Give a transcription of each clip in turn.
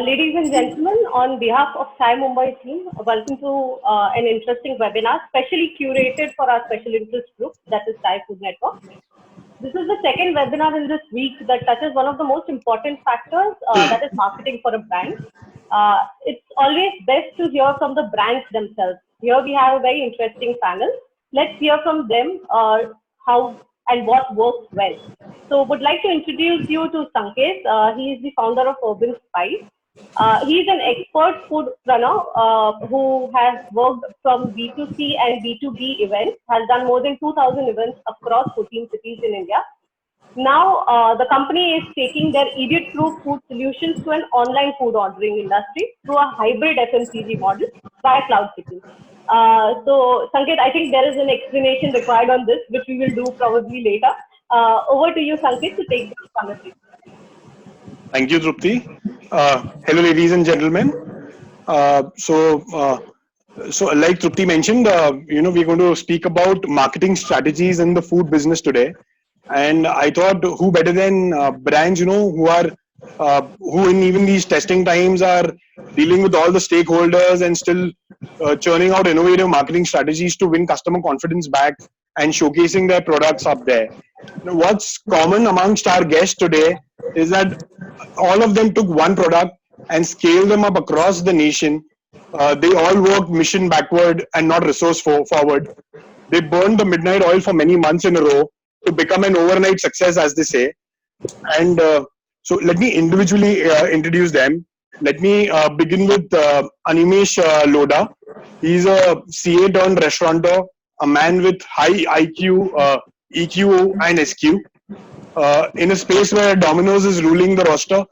Ladies and gentlemen, on behalf of Sai Mumbai team, welcome to an interesting webinar, specially curated for our special interest group, that is Sai Food Network. This is the second webinar in this week that touches one of the most important factors, that is marketing for a brand. It's always best to hear from the brands themselves. Here we have a very interesting panel. Let's hear from them how and what works well. So would like to introduce you to Sanket. He is the founder of Urban Spice. He's an expert food runner who has worked from B2C and B2B events, has done more than 2,000 events across 14 cities in India. Now, the company is taking their idiot-proof food solutions to an online food ordering industry through a hybrid FMCG model by Cloud Kitchen. So, Sanket, I think there is an explanation required on this, which we will do probably later. Over to you, Sanket, to take this conversation. Thank you, Drupti. Hello, ladies and gentlemen. So like Trupti mentioned, we're going to speak about marketing strategies in the food business today. And I thought, who better than brands, who in even these testing times are dealing with all the stakeholders and still churning out innovative marketing strategies to win customer confidence back and showcasing their products up there. What's common amongst our guests today is that all of them took one product and scaled them up across the nation. They all worked mission backward and not resource forward. They burned the midnight oil for many months in a row to become an overnight success, as they say. And so let me individually introduce them. Let me begin with Animesh Lodha. He's a CA turned restaurateur, a man with high IQ, EQ and SQ. In a space where Domino's is ruling the roster,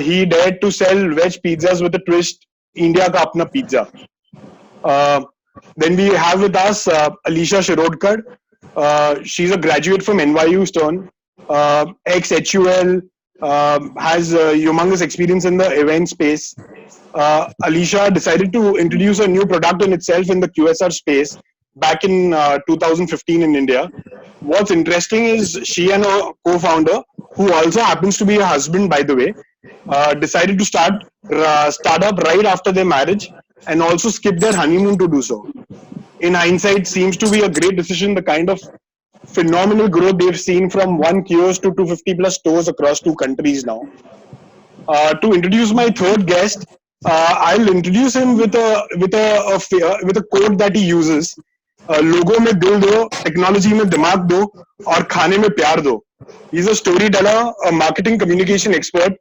he dared to sell veg pizzas with a twist, India ka apna pizza. Then we have with us Alisha Shirodkar. She's a graduate from NYU Stern, ex-HUL, has humongous experience in the event space. Alisha decided to introduce a new product in itself in the QSR space back in 2015 in India. What's interesting is she and her co-founder, who also happens to be her husband, by the way, decided to start up right after their marriage and also skip their honeymoon to do so. In hindsight, seems to be a great decision. The kind of phenomenal growth they've seen from one kiosk to 250 plus stores across 2 countries now. To introduce my third guest, I'll introduce him with a quote that he uses. लोगों में दिल दो, technology में दिमाग दो और खाने में प्यार दो. He's a storyteller, a marketing communication expert,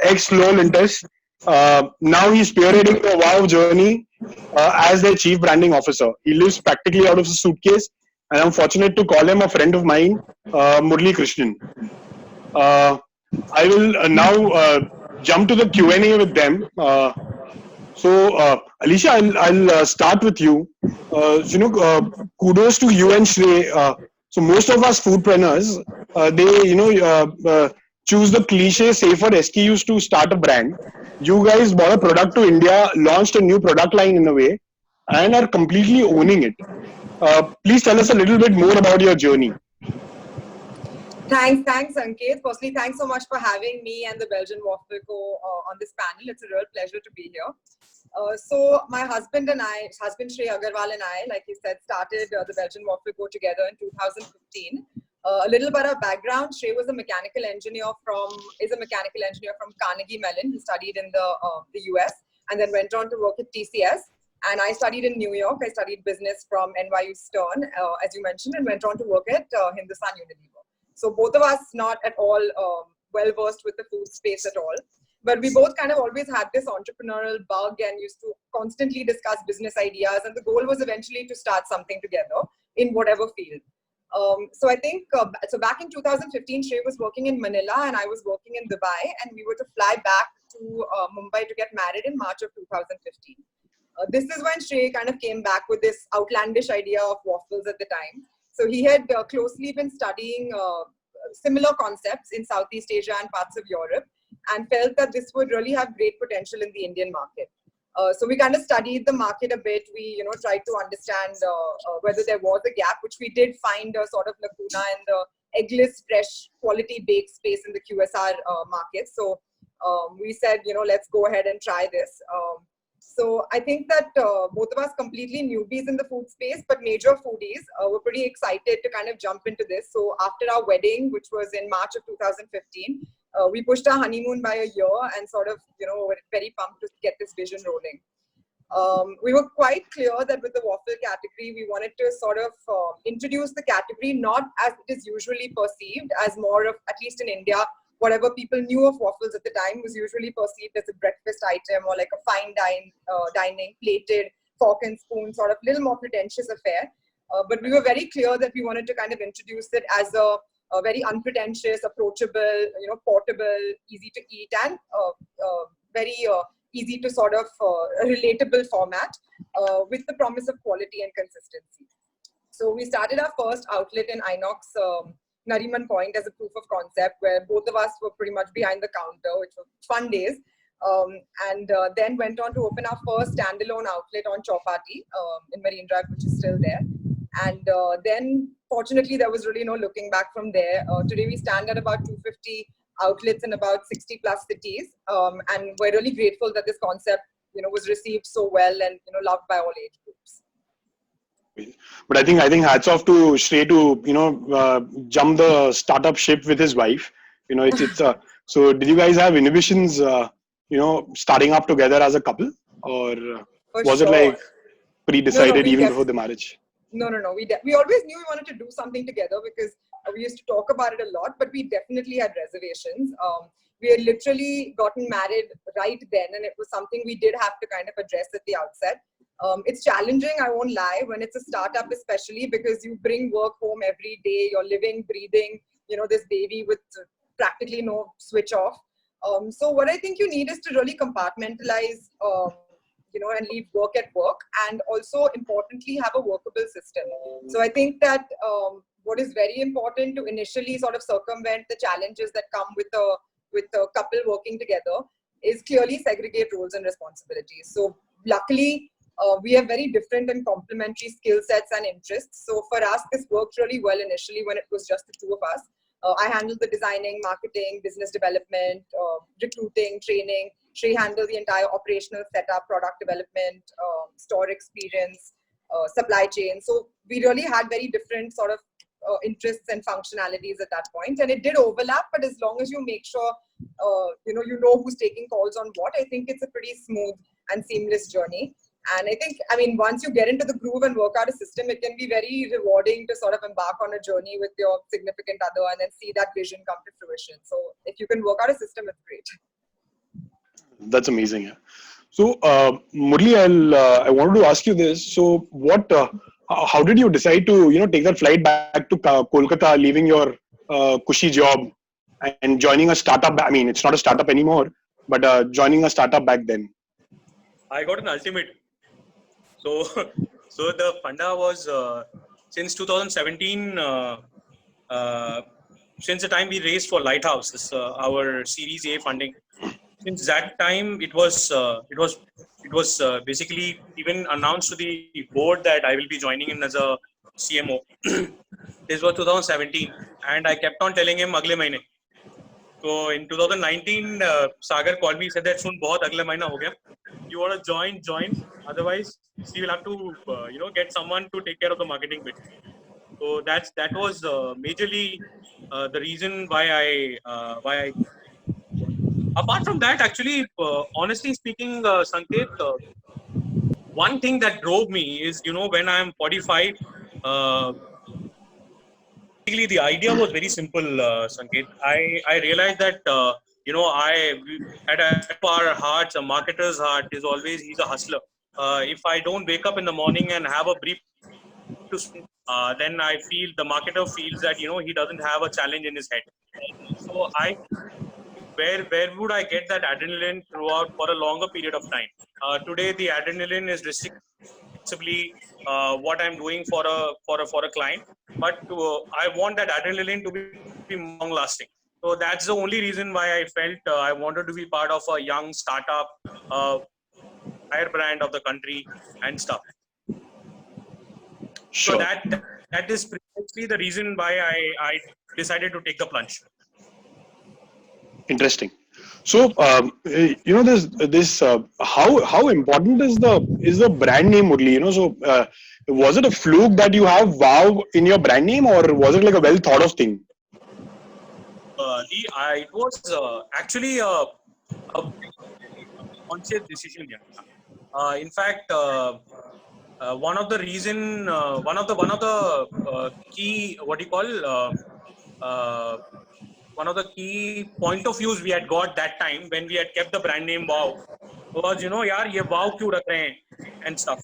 ex-Lowell Intes. Now he's spearheading the WOW journey as their chief branding officer. He lives practically out of a suitcase, and I'm fortunate to call him a friend of mine, Murli Krishnan. I will now jump to the Q&A with them. So, Alisha, I'll start with you. Kudos to you and Shrey. So most of us foodpreneurs, they choose the cliche safer SKUs to start a brand. You guys bought a product to India, launched a new product line in a way, and are completely owning it. Please tell us a little bit more about your journey. Thanks, Sanket. Firstly, thanks so much for having me and the Belgian Waffle Co. On this panel. It's a real pleasure to be here. So my husband Shrey Agarwal and I, like you said, started the Belgian Waffle Co. together in 2015. A little bit of background: Shrey was a mechanical engineer from Carnegie Mellon. He studied in the US and then went on to work at TCS. And I studied in New York. I studied business from NYU Stern, as you mentioned, and went on to work at Hindustan Unilever. So both of us not at all well versed with the food space at all. But we both kind of always had this entrepreneurial bug and used to constantly discuss business ideas. And the goal was eventually to start something together in whatever field. So I think, so back in 2015, Shrey was working in Manila and I was working in Dubai. And we were to fly back to Mumbai to get married in March of 2015. This is when Shrey kind of came back with this outlandish idea of waffles at the time. So he had closely been studying similar concepts in Southeast Asia and parts of Europe, and felt that this would really have great potential in the Indian market. So we kind of studied the market a bit. We, tried to understand whether there was a gap, which we did find a sort of lacuna in the eggless, fresh, quality baked space in the QSR market. So we said, let's go ahead and try this. So I think that both of us completely newbies in the food space, but major foodies, were pretty excited to kind of jump into this. So after our wedding, which was in March of 2015, we pushed our honeymoon by a year and sort of, were very pumped to get this vision rolling. We were quite clear that with the waffle category, we wanted to sort of introduce the category not as it is usually perceived, as more of, at least in India, whatever people knew of waffles at the time was usually perceived as a breakfast item or like a fine dining, plated, fork and spoon, sort of little more pretentious affair. But we were very clear that we wanted to kind of introduce it as a very unpretentious, approachable, portable, easy to eat, and very easy to sort of relatable format with the promise of quality and consistency. So we started our first outlet in Inox Nariman Point as a proof of concept, where both of us were pretty much behind the counter, which were fun days. And then went on to open our first standalone outlet on Chowpatty in Marine Drive, which is still there. And then, fortunately, there was really no looking back from there. Today, we stand at about 250 outlets in about 60 plus cities. And we're really grateful that this concept, was received so well and, loved by all age groups. But I think hats off to Shrey to jump the startup ship with his wife. So did you guys have inhibitions starting up together as a couple, or was it like pre-decided even before the marriage? No. We always knew we wanted to do something together because we used to talk about it a lot, but we definitely had reservations. We had literally gotten married right then, and it was something we did have to kind of address at the outset. It's challenging, I won't lie, when it's a startup especially, because you bring work home every day, you're living, breathing, this baby with practically no switch off. So what I think you need is to really compartmentalize, and leave work at work, and also importantly have a workable system. So I think that what is very important to initially sort of circumvent the challenges that come with a couple working together is clearly segregate roles and responsibilities. So luckily, we have very different and complementary skill sets and interests. So for us, this worked really well initially when it was just the two of us. I handled the designing, marketing, business development, recruiting, training. Shrey handled the entire operational setup, product development, store experience, supply chain. So we really had very different sort of interests and functionalities at that point. And it did overlap, but as long as you make sure, you know who's taking calls on what, I think it's a pretty smooth and seamless journey. And I mean, once you get into the groove and work out a system, it can be very rewarding to sort of embark on a journey with your significant other and then see that vision come to fruition. So if you can work out a system, it's great. That's amazing. Yeah. So, Murli, I wanted to ask you this. So, how did you decide to, take that flight back to Kolkata, leaving your cushy job and joining a startup? I mean, it's not a startup anymore, but joining a startup back then. I got an ultimate. So the funda was since 2017. Since the time we raised for Lighthouse, our Series A funding. Since that time, it was basically even announced to the board that I will be joining in as a CMO. This was 2017, and I kept on telling him "Agle mahine." So in 2019, Sagar called me, said that "Sun, bahut agle mahina ho gaya. You want to join. Otherwise, we will have to get someone to take care of the marketing bit." So that was majorly the reason why I. Apart from that, actually, honestly speaking, Sanket, one thing that drove me is, when I'm 45, basically the idea was very simple, Sanket. I realized that, at our hearts, a marketer's heart is always, he's a hustler. If I don't wake up in the morning and have a brief to then I feel the marketer feels that, he doesn't have a challenge in his head. So where would I get that adrenaline throughout for a longer period of time? Today, the adrenaline is restrictively what I'm doing for a client, but I want that adrenaline to be long lasting. So that's the only reason why I felt I wanted to be part of a young startup, higher brand of the country and stuff. Sure. So that is precisely the reason why I decided to take the plunge. Interesting. So, this how important is the brand name, Murli? So was it a fluke that you have Wow in your brand name, or was it like a well thought of thing? It was actually a conscious decision. Yeah. In fact, one of the key, what do you call, uh, one of the key point of views we had got that time when we had kept the brand name Wow was, yaar, ye Wow kyun rakh rahe hain and stuff.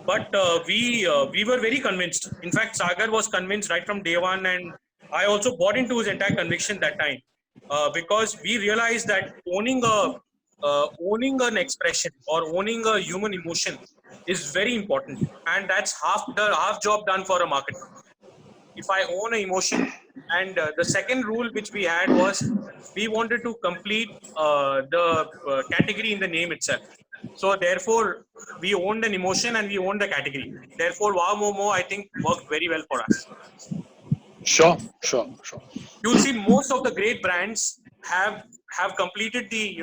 But we were very convinced. In fact, Sagar was convinced right from day one, and I also bought into his entire conviction that time, because we realized that owning an expression or owning a human emotion is very important, and that's half job done for a marketer. If I own an emotion, and the second rule which we had was we wanted to complete the category in the name itself. So therefore, we owned an emotion and we owned the category. Therefore, Wow Momo, I think, worked very well for us. Sure, sure, sure. You'll see most of the great brands have completed the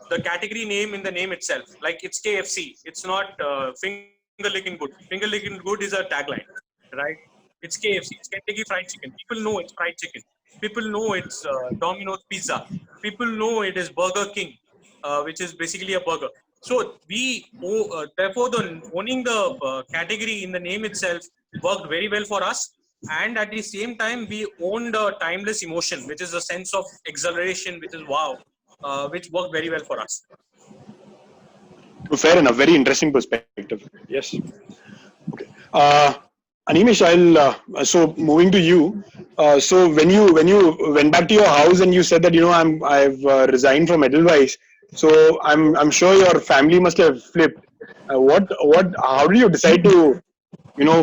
the category name in the name itself. Like it's KFC. It's not finger licking good. Finger licking good is a tagline, right? It's KFC. It's Kentucky Fried Chicken. People know it's fried chicken. People know it's Domino's Pizza. People know it is Burger King, which is basically a burger. So therefore, owning the category in the name itself worked very well for us. And at the same time, we owned a timeless emotion, which is a sense of exhilaration, which is wow, which worked very well for us. Fair enough. Very interesting perspective. Yes. Okay. Animesh, I'll so moving to you. So when you went back to your house and you said that I've resigned from Edelweiss. So I'm sure your family must have flipped. What how did you decide to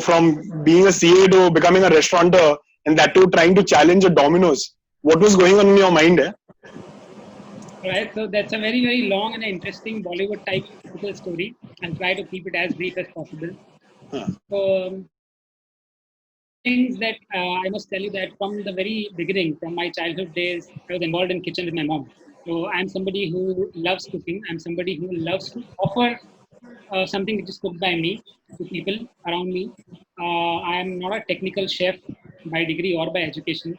from being a CA to becoming a restaurateur, and that too trying to challenge a Domino's? What was going on in your mind? Right, so that's a very, very long and interesting Bollywood type little story. I'll try to keep it as brief as possible. So, things that I must tell you that from the very beginning, from my childhood days, I was involved in kitchen with my mom. So I'm somebody who loves cooking. I'm somebody who loves to offer something which is cooked by me to people around me. I am not a technical chef by degree or by education.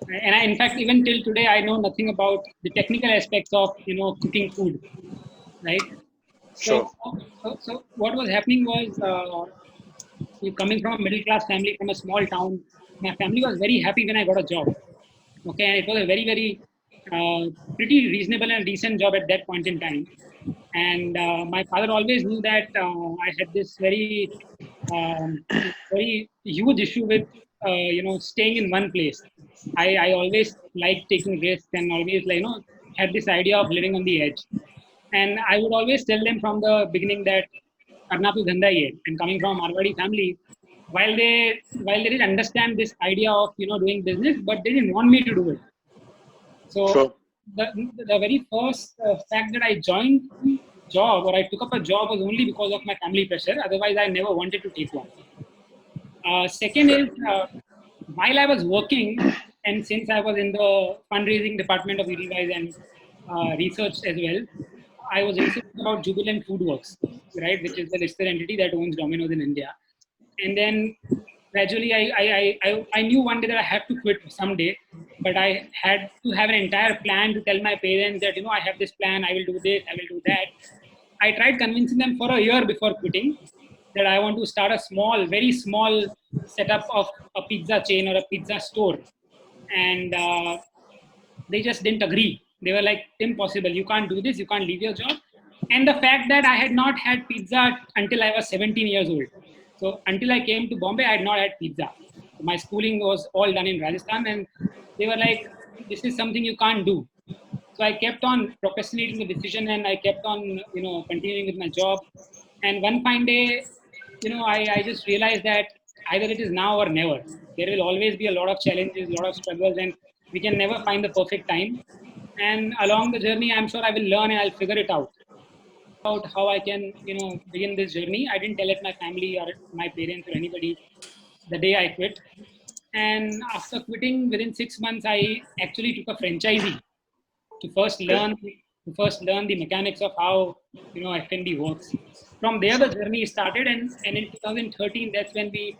And in fact, even till today, I know nothing about the technical aspects of cooking food, right? Sure. So what was happening was, coming from a middle class family from a small town, my family was very happy when I got a job. Okay, and it was a very, very pretty reasonable and decent job at that point in time. And my father always knew that I had this very huge issue with staying in one place. I always liked taking risks and always had this idea of living on the edge. And I would always tell them from the beginning that karna to dhanda hi hai. And coming from a Marwadi family, while they did understand this idea of doing business, but they didn't want me to do it. So Sure. the very first fact that I joined job or I took up a job was only because of my family pressure. Otherwise, I never wanted to take one. Second is while I was working, and since I was in the fundraising department of Edelweiss and research as well, I was researching about Jubilant Foodworks, right, which is the listed entity that owns Domino's in India. And then gradually, I knew one day that I had to quit someday, but I had to have an entire plan to tell my parents that I have this plan, I will do this, I will do that. I tried convincing them for a year before quitting that I want to start a small, very small setup of a pizza chain or a pizza store. And they just didn't agree. They were like, impossible, you can't do this, you can't leave your job. And the fact that I had not had pizza until I was 17 years old. So until I came to Bombay, I had not had pizza. My schooling was all done in Rajasthan, and they were like, this is something you can't do. So I kept on procrastinating the decision, and I kept on, continuing with my job. And one fine day, I just realized that either it is now or never. There will always be a lot of challenges, a lot of struggles, and we can never find the perfect time. And along the journey, I'm sure I will learn and I'll figure it out. About how I can, begin this journey. I didn't tell it my family or my parents or anybody the day I quit. And after quitting, within 6 months, I actually took a franchisee to first learn the mechanics of how F&B works. From there, the journey started, and in 2013, that's when we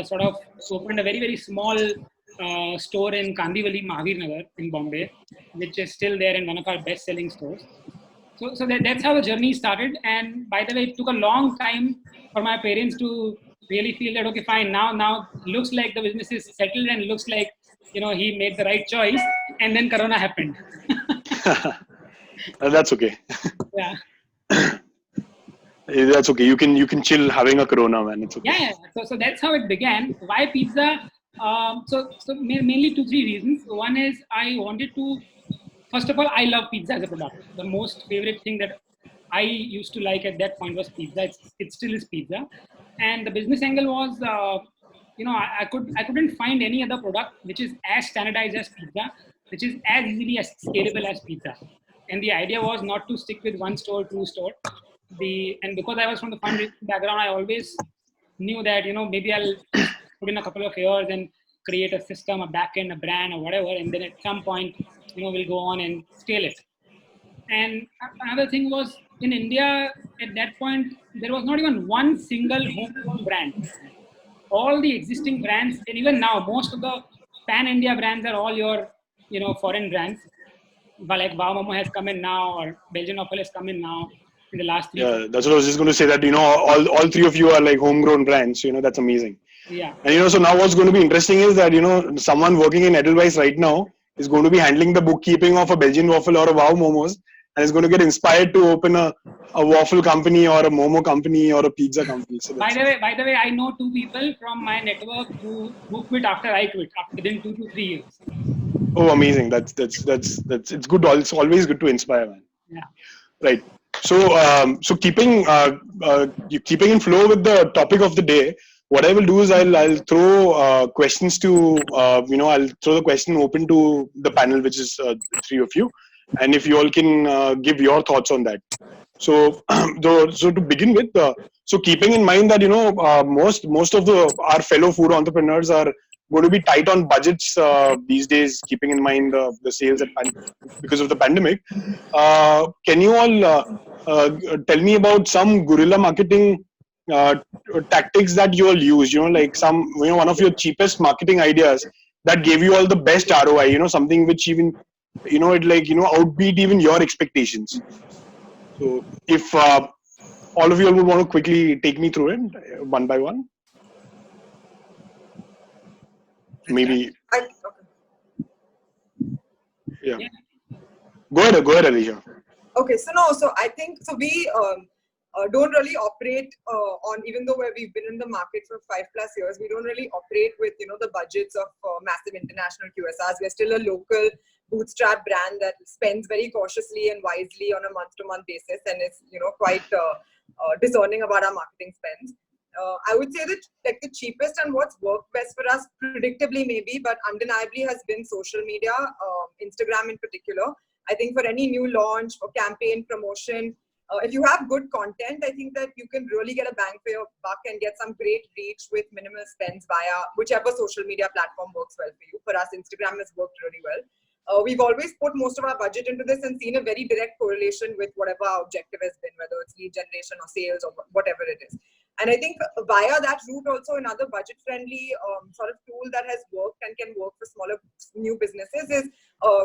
sort of opened a very, very small store in Kandivali, Mahavir Nagar in Bombay, which is still there and one of our best-selling stores. So that's how the journey started. And by the way, it took a long time for my parents to really feel that, okay, fine, now looks like the business is settled and looks like, he made the right choice. And then Corona happened. That's okay. Yeah. That's okay. You can chill having a Corona, man. It's okay. Yeah. So that's how it began. Why pizza? So mainly 2-3 reasons. One is I wanted to, first of all, I love pizza as a product. The most favorite thing that I used to like at that point was pizza. It still is pizza. And the business angle was, I couldn't find any other product which is as standardized as pizza, which is as easily as scalable as pizza. And the idea was not to stick with one store, two store. And because I was from the fundraising background, I always knew that, maybe I'll put in a couple of years and create a system, a backend, a brand, or whatever. And then at some point, we'll go on and scale it. And another thing was, in India, at that point, there was not even one single homegrown brand. All the existing brands, and even now, most of the pan-India brands are all your, foreign brands. Like Wow Momo has come in now, or Belgian Waffle has come in now in the last 3 years. Yeah, that's what I was just going to say, that, all three of you are like homegrown brands. That's amazing. Yeah. And, so now what's going to be interesting is that, someone working in Edelweiss right now is going to be handling the bookkeeping of a Belgian Waffle or a Wow Momos, and is going to get inspired to open a waffle company or a Momo company or a pizza company. So by the way, I know 2 people from my network who quit after I quit, within 2 to 3 years. Oh, amazing! That's it's good. It's always good to inspire, man. Yeah. Right. So keeping in flow with the topic of the day, what I will do is I'll throw questions to I'll throw the question open to the panel, which is 3 of you, and if you all can give your thoughts on that. So so to begin with, so keeping in mind that most of our fellow food entrepreneurs are going to be tight on budgets these days, keeping in mind the sales because of the pandemic. Can you all tell me about some guerrilla marketing tactics that you all use? Like one of your cheapest marketing ideas that gave you all the best ROI. Something which even outbeat even your expectations. So if all of you all would want to quickly take me through it one by one. Maybe. Yeah. Go ahead, Alicia. Okay, so I think we don't really operate on, even though we've been in the market for 5+ years, we don't really operate with the budgets of massive international QSRs. We're still a local bootstrap brand that spends very cautiously and wisely on a month-to-month basis, and is quite discerning about our marketing spends. I would say that like the cheapest and what's worked best for us, predictably maybe, but undeniably has been social media, Instagram in particular. I think for any new launch or campaign promotion, if you have good content, I think that you can really get a bang for your buck and get some great reach with minimal spends via whichever social media platform works well for you. For us, Instagram has worked really well. We've always put most of our budget into this and seen a very direct correlation with whatever our objective has been, whether it's lead generation or sales or whatever it is. And I think via that route also, another budget-friendly sort of tool that has worked and can work for smaller new businesses is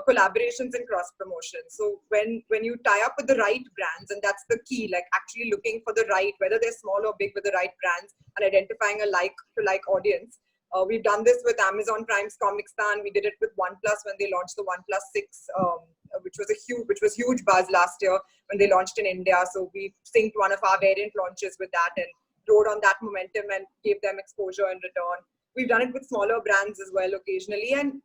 collaborations and cross-promotions. So when you tie up with the right brands, and that's the key, like actually looking for the right, whether they're small or big, with the right brands and identifying a like-to-like audience. We've done this with Amazon Prime's Comicstaan. We did it with OnePlus when they launched the OnePlus 6, which was huge buzz last year when they launched in India. So we synced one of our variant launches with that and rode on that momentum and gave them exposure in return. We've done it with smaller brands as well occasionally. And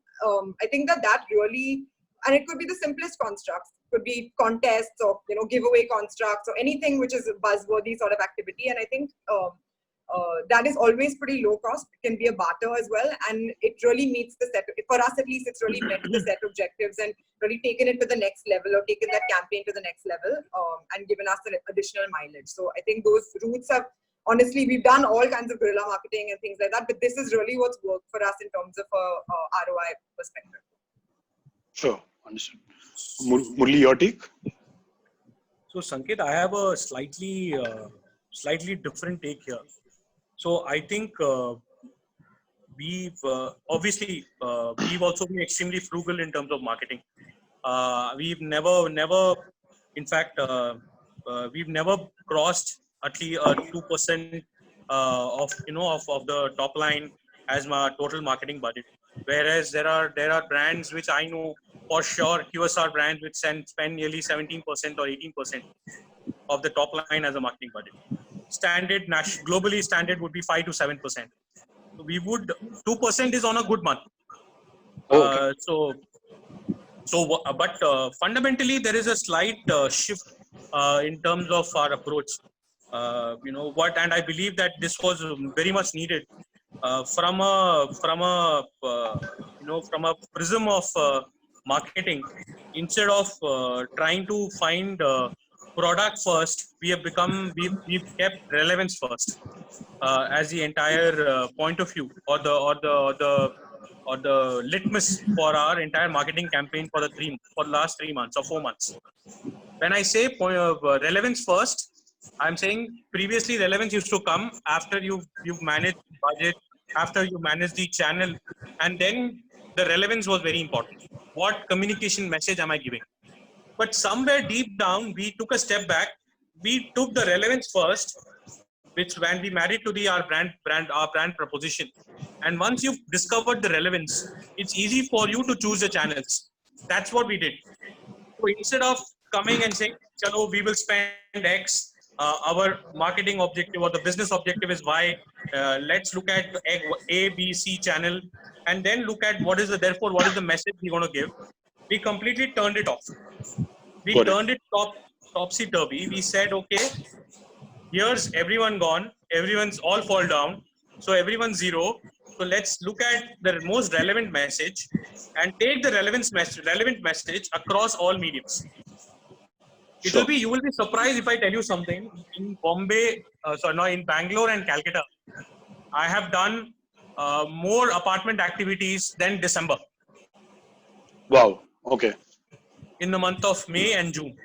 I think that really, and it could be the simplest constructs, could be contests or giveaway constructs or anything which is a buzzworthy sort of activity. And I think that is always pretty low cost. It can be a barter as well, and it really meets the set. For us, at least, it's really met the set objectives and really taken it to the next level, or taken that campaign to the next level, and given us an additional mileage. So I think those routes have, honestly, we've done all kinds of guerrilla marketing and things like that, but this is really what's worked for us in terms of a ROI perspective. Sure, Understood. Murli, your take? So Sanket, I have a slightly different take here. So I think we've obviously we've also been extremely frugal in terms of marketing. We've never, in fact, we've never crossed at least 2% of of the top line as my total marketing budget. Whereas there are brands which I know for sure, QSR brands which spend nearly 17% or 18% of the top line as a marketing budget. Globally standard would be 5 to 7%. So we would 2% is on a good month. Okay. But fundamentally there is a slight shift in terms of our approach. And I believe that this was very much needed from a prism of marketing. Instead of trying to find product first, we've kept relevance first as the entire point of view, or the litmus for our entire marketing campaign for the last 3 months or 4 months. When I say relevance first, I'm saying previously relevance used to come after you've managed budget, after you manage the channel, and then the relevance was very important. What communication message am I giving? But somewhere deep down, we took a step back. We took the relevance first, which when we married to our brand proposition. And once you've discovered the relevance, it's easy for you to choose the channels. That's what we did. So instead of coming and saying, "Chalo, we will spend X, our marketing objective or the business objective is Y. Let's look at A, B, C channel, and then look at what is the message we're going to give." We completely turned it off. We turned it topsy-turvy. We said, okay, here's everyone gone, everyone's all fall down, so everyone's zero. So let's look at the most relevant message and take the relevant message across all mediums. You will be surprised if I tell you something. In in Bangalore and Calcutta, I have done more apartment activities than December. Wow. Okay. In the month of May and June.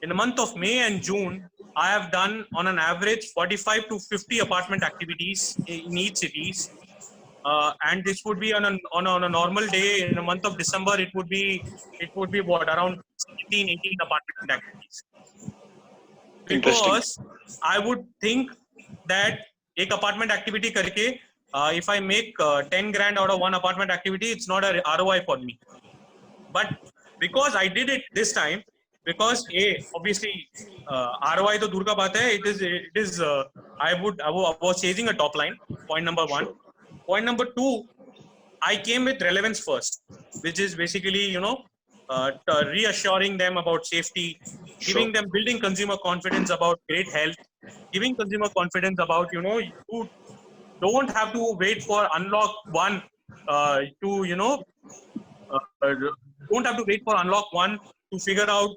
In the month of May and June, I have done on an average 45 to 50 apartment activities in each cities. And this would be on a normal day. In the month of December, it would be what, around 17, 18 apartment activities. Because I would think that एक apartment activity करके, if I make 10 grand out of one apartment activity, it's not a ROI for me. But because I did it this time, because obviously ROI to दूर का बात है, it is I was chasing a top line. Point number 1. Point number 2, I came with relevance first, which is basically reassuring them about safety, giving them, building consumer confidence about great health, giving consumer confidence about you don't have to wait for unlock 1 don't have to wait for unlock 1 to figure out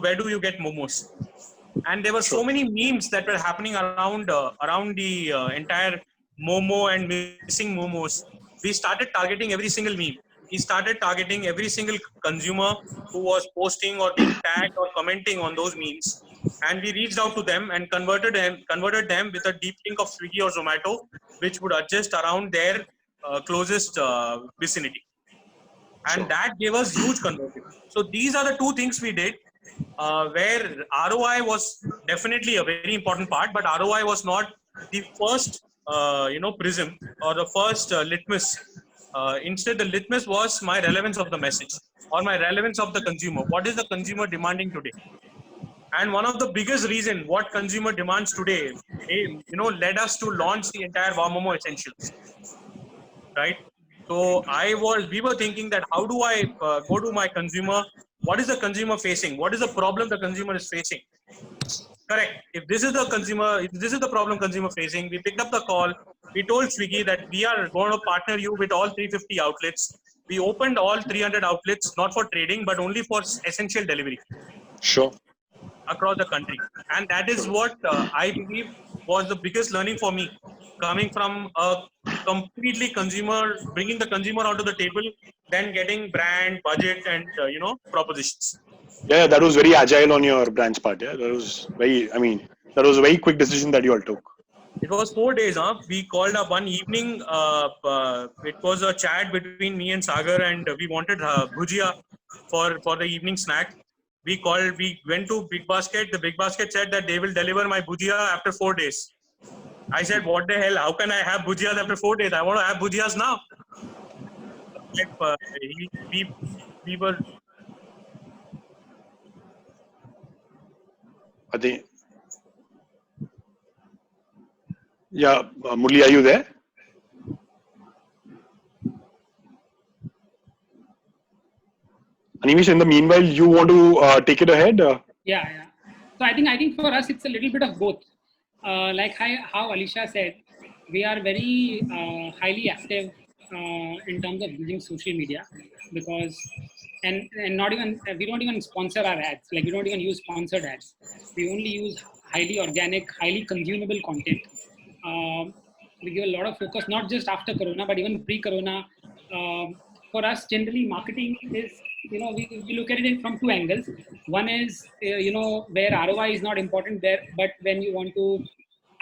where do you get momos. And there were so many memes that were happening around the entire momo and missing momos. We started targeting every single meme. We started targeting every single consumer who was posting or being tagged or commenting on those memes, and we reached out to them and converted them with a deep link of Swiggy or Zomato, which would adjust around their closest vicinity. And that gave us huge conversion. So these are the two things we did, where ROI was definitely a very important part, but ROI was not the first, prism or the first litmus. Instead, the litmus was my relevance of the message or my relevance of the consumer. What is the consumer demanding today? And one of the biggest reason what consumer demands today, led us to launch the entire Momo Essentials, right? So we were thinking that how do I go to my consumer? What is the consumer facing? What is the problem the consumer is facing? Correct. If this is the problem consumer facing, we picked up the call. We told Swiggy that we are going to partner you with all 350 outlets. We opened all 300 outlets, not for trading, but only for essential delivery. Sure. Across the country. And that is what I believe was the biggest learning for me. coming from a completely consumer, bringing the consumer onto the table, then getting brand, budget, and propositions. Yeah, that was very agile on your brand's part. Yeah, that was that was a very quick decision that you all took. It was 4 days. We called up one evening. It was a chat between me and Sagar, and we wanted bhujia for the evening snack. We went to Big Basket. The Big Basket said that they will deliver my bhujia after 4 days. I said, what the hell? How can I have bhujiyas after 4 days? I want to have bhujiyas now. We were. I think. Yeah, Murli, are you there? Animesh, in the meanwhile, you want to take it ahead? Yeah. So I think for us it's a little bit of both. Like how Alisha said, we are very highly active in terms of using social media, because and not even we don't even sponsor our ads. Like we don't even use sponsored ads. We only use highly organic, highly consumable content. We give a lot of focus, not just after Corona, but even pre-Corona. For us, generally, marketing is, we look at it from two angles. One is, where ROI is not important there, but when you want to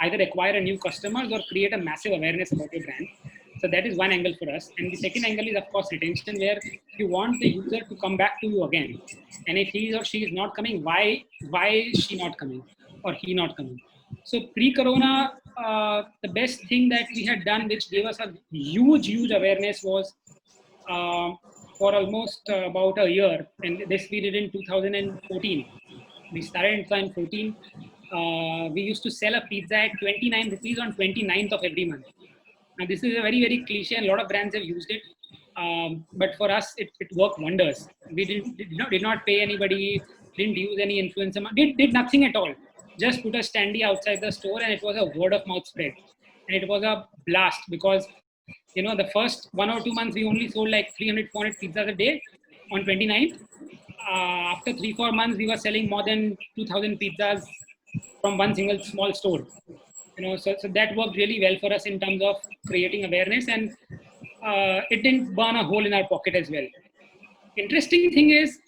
either acquire a new customers or create a massive awareness about your brand. So that is one angle for us. And the second angle is, of course, retention, where you want the user to come back to you again. And if he or she is not coming, why is she not coming or he not coming? So pre-Corona, the best thing that we had done, which gave us a huge awareness, was for almost about a year, and this we did in 2014. We started in 2014. We used to sell a pizza at 29 rupees on 29th of every month. Now this is a very, very cliche, and a lot of brands have used it. But for us, it worked wonders. We did not pay anybody, didn't use any influencer, did nothing at all. Just put a standee outside the store, and it was a word of mouth spread. And it was a blast, because the first 1 or 2 months we only sold like 300, 400 pizzas a day on 29th. After 3-4 months, we were selling more than 2,000 pizzas from one single small store. So that worked really well for us in terms of creating awareness, and it didn't burn a hole in our pocket as well. Interesting thing is,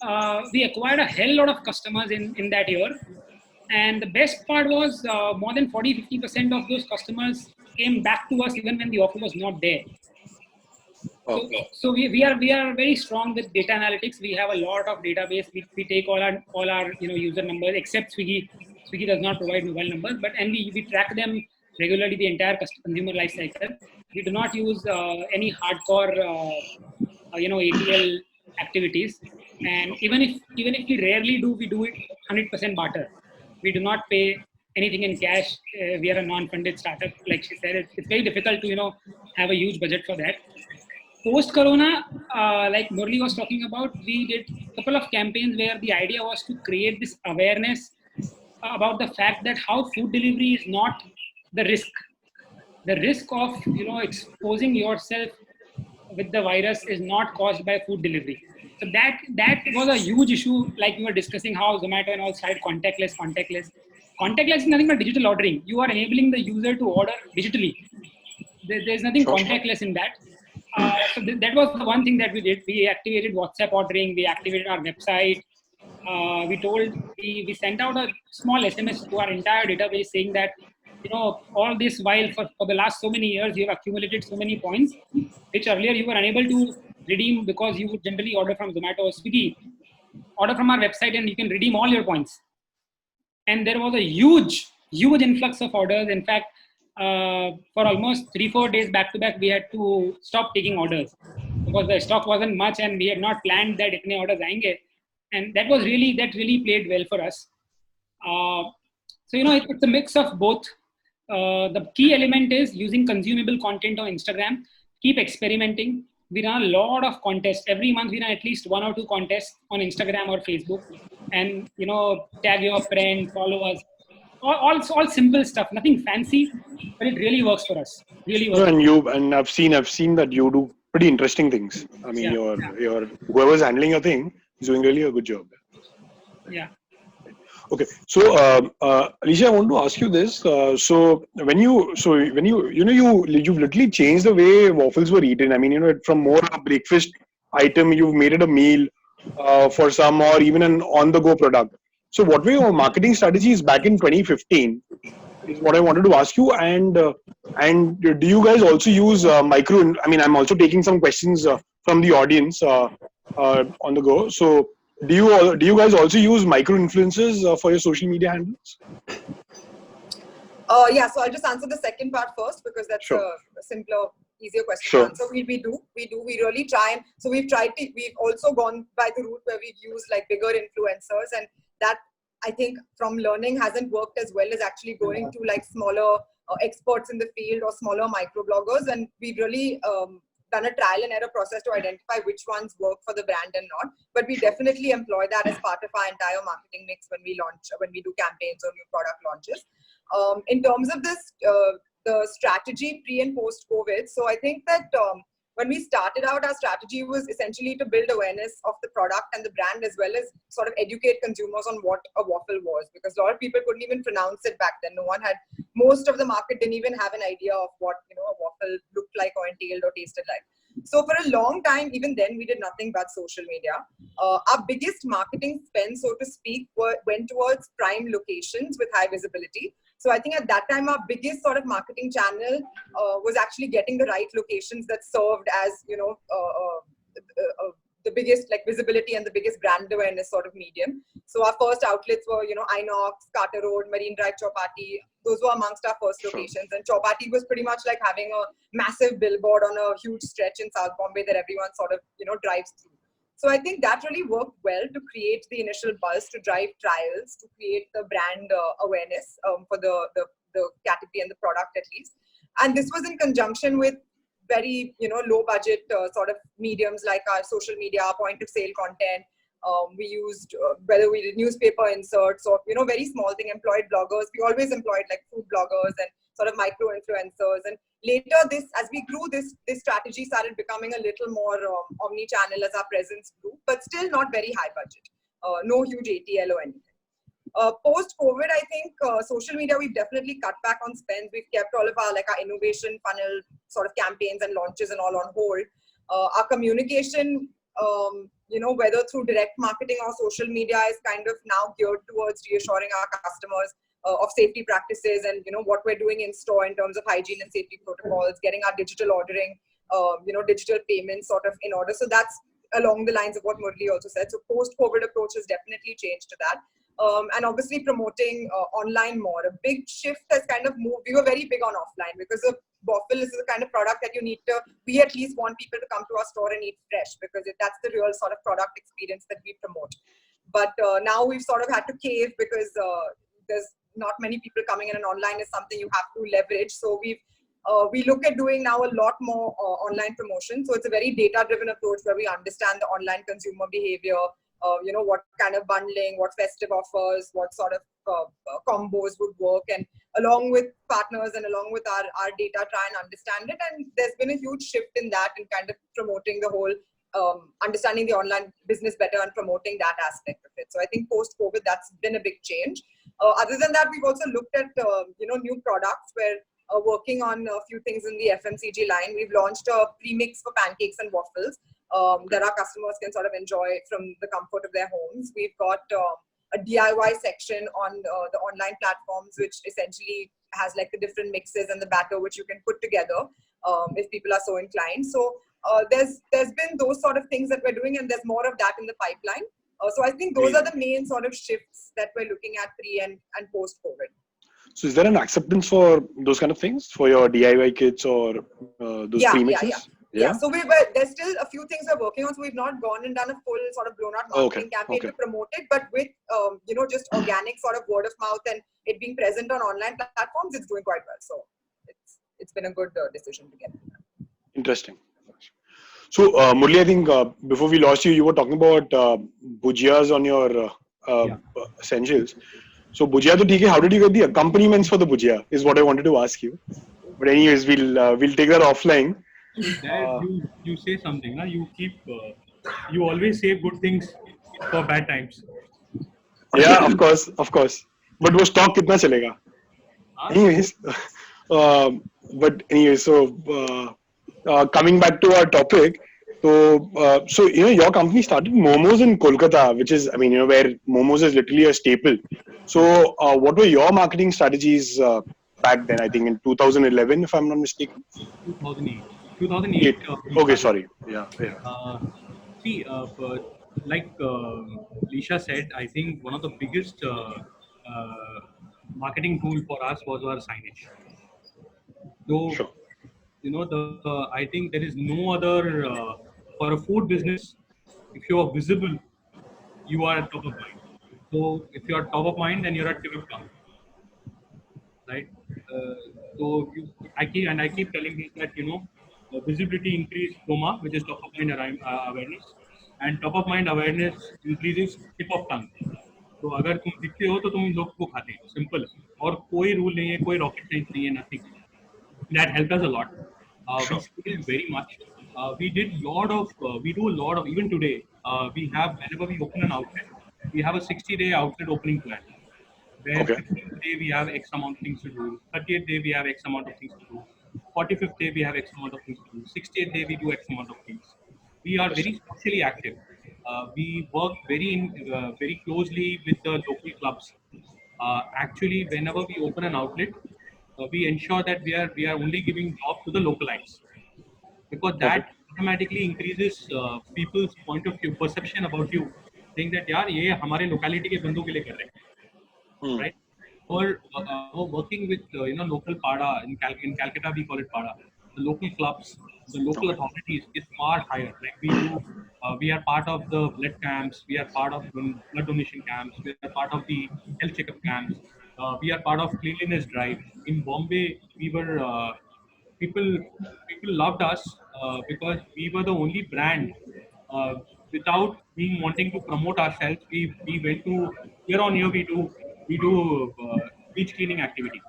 we acquired a hell lot of customers in that year. And the best part was more than 40-50% of those customers came back to us even when the offer was not there. So we are very strong with data analytics. We have a lot of database. We take all our user numbers except Swiggy. Swiggy does not provide mobile numbers, and we track them regularly, the entire consumer life cycle. We do not use any hardcore ATL activities. And even if we rarely do, we do it 100% barter. We do not pay anything in cash. We are a non-funded startup. Like she said, it's very difficult to have a huge budget for that. Post-Corona, like Murli was talking about, we did a couple of campaigns where the idea was to create this awareness about the fact that how food delivery is not the risk. The risk of exposing yourself with the virus is not caused by food delivery. So that was a huge issue. Like we were discussing how Zomato and all started contactless. Contactless is nothing but digital ordering. You are enabling the user to order digitally. There's nothing contactless in that. So that was the one thing that we did. We activated WhatsApp ordering. We activated our website. We sent out a small SMS to our entire database saying that, all this while for the last so many years, you have accumulated so many points, which earlier you were unable to redeem because you would generally order from Zomato or Swiggy. Order from our website and you can redeem all your points. And there was a huge influx of orders. In fact, for almost 3-4 days back to back, we had to stop taking orders because the stock wasn't much and we had not planned that itne orders aayenge. And that really played well for us. So it's a mix of both. The key element is using consumable content on Instagram. Keep experimenting. We run a lot of contests. Every month we run at least 1 or 2 contests on Instagram or Facebook. And, tag your friend, follow us. All simple stuff, nothing fancy, but it really works for us. Really works. And I've seen that you do pretty interesting things. I mean, your whoever's handling your thing is doing really a good job. Yeah. Okay, so Alicia, I want to ask you this. So when you you've literally changed the way waffles were eaten. I mean, from more a breakfast item, you've made it a meal for some, or even an on-the-go product. So what were your marketing strategies back in 2015? Is what I wanted to ask you. And do you guys also use micro? I mean, I'm also taking some questions from the audience on the go. So do you guys also use micro influencers for your social media handles? Yeah, so I'll just answer the second part first because that's Sure. a simpler, easier question Sure. to answer. We really try, and so we've also gone by the route where we've used like bigger influencers, and that I think from learning hasn't worked as well as actually going to like smaller experts in the field or smaller micro bloggers, and we've really done a trial and error process to identify which ones work for the brand and not. But we definitely employ that as part of our entire marketing mix when we do campaigns or new product launches. In terms of this, the strategy pre and post COVID. So I think that when we started out, our strategy was essentially to build awareness of the product and the brand, as well as sort of educate consumers on what a waffle was, because a lot of people couldn't even pronounce it back then. Most of the market didn't even have an idea of what a waffle looked like or entailed or tasted like. So for a long time, even then, we did nothing but social media. Our biggest marketing spend, so to speak, went towards prime locations with high visibility. So I think at that time, our biggest sort of marketing channel was actually getting the right locations that served as, the biggest like visibility and the biggest brand awareness sort of medium. So our first outlets were, Inox, Carter Road, Marine Drive, Chowpatty. Those were amongst our first locations. And Chowpatty was pretty much like having a massive billboard on a huge stretch in South Bombay that everyone sort of, drives through. So I think that really worked well to create the initial buzz, to drive trials, to create the brand awareness for the category and the product at least. And this was in conjunction with very low budget sort of mediums like our social media, point of sale content. We used whether we did newspaper inserts or very small thing, employed bloggers. We always employed like food bloggers and sort of micro influencers. And later, as we grew, this strategy started becoming a little more omni-channel as our presence grew, but still not very high budget. No huge ATL or anything. Post-COVID, I think social media, we've definitely cut back on spends. We've kept all of our innovation funnel sort of campaigns and launches and all on hold. Our communication, whether through direct marketing or social media, is kind of now geared towards reassuring our customers of safety practices and what we're doing in store in terms of hygiene and safety protocols, getting our digital ordering, digital payments sort of in order. So that's along the lines of what Murli also said. So post-COVID approach has definitely changed to that. And obviously promoting online more. A big shift has kind of moved. We were very big on offline because a waffle is the kind of product that we at least want people to come to our store and eat fresh, because that's the real sort of product experience that we promote. But now we've sort of had to cave because there's not many people coming in, and online is something you have to leverage. So we look at doing now a lot more online promotion. So it's a very data-driven approach where we understand the online consumer behavior, what kind of bundling, what festive offers, what sort of combos would work, and along with partners and along with our data, try and understand it. And there's been a huge shift in that and kind of promoting the whole, understanding the online business better and promoting that aspect of it. So I think post-COVID, that's been a big change. Other than that, we've also looked at, new products. We're working on a few things in the FMCG line. We've launched a premix for pancakes and waffles that our customers can sort of enjoy from the comfort of their homes. We've got a DIY section on the online platforms, which essentially has like the different mixes and the batter which you can put together if people are so inclined. So there's been those sort of things that we're doing, and there's more of that in the pipeline. So I think those are the main sort of shifts that we're looking at pre and post-COVID. So is there an acceptance for those kind of things for your DIY kits or those premixes? Yeah. So there's still a few things we're working on. So we've not gone and done a full sort of blown out marketing campaign to promote it, but with just organic sort of word of mouth and it being present on online platforms, it's doing quite well. So it's been a good decision to get. Interesting. So Murli, I think before we lost you, you were talking about bhujiyas on your essentials. So bhujia to theek hai, how did you get the accompaniments for the bhujia is what I wanted to ask you. But anyways, we'll take that offline. You say something, na? You always save good things for bad times. Yeah, of course. But वो stock कितना चलेगा? Anyways, but anyway, so coming back to our topic, so your company started Momos in Kolkata, which is, I mean, where Momos is literally a staple. So what were your marketing strategies back then? I think in 2011, if I'm not mistaken. 2008. 2008. We Okay, started. sorry. Yeah. See, like Lisha said, I think one of the biggest marketing tool for us was our signage. So, Sure. I think there is no other for a food business. If you are visible, you are at top of mind. So, if you are top of mind, then you're at tip of tongue, right? Uh, I keep telling people that visibility increase TOMA, which is top of mind awareness, and top of mind awareness increases tip of tongue. तो अगर तुम दिखते हो तो तुम लोग को खाते हो सिंपल और कोई रूल नहीं है कोई रॉकेट साइंस नहीं है nothing that helped us a lot. We Sure. scaled very much. We do a lot of, even today, we have, whenever we open an outlet, we have a 60-day outlet opening plan. Where Okay. 15th day we have X amount of things to do, 30th day we have X amount of things to do, 45th day we have X amount of things to do, 60th day we do X amount of things. We are very socially active. We work very closely with the local clubs. Actually, whenever we open an outlet, we ensure that we are only giving jobs to the localites because Okay. that automatically increases people's point of view perception about you, saying that यार ये हमारे locality के बंदों के लिए कर रहे हैं, Hmm. right? Or working with local PADA in Calcutta we call it PADA. The local clubs, the local Okay. authorities is far higher. Like we are part of the blood camps, we are part of blood donation camps, we are part of the health checkup camps, we are part of cleanliness drive. In Bombay, we were people people loved us because we were the only brand uh, without being wanting to promote ourselves. We went to year on year we do beach cleaning activity,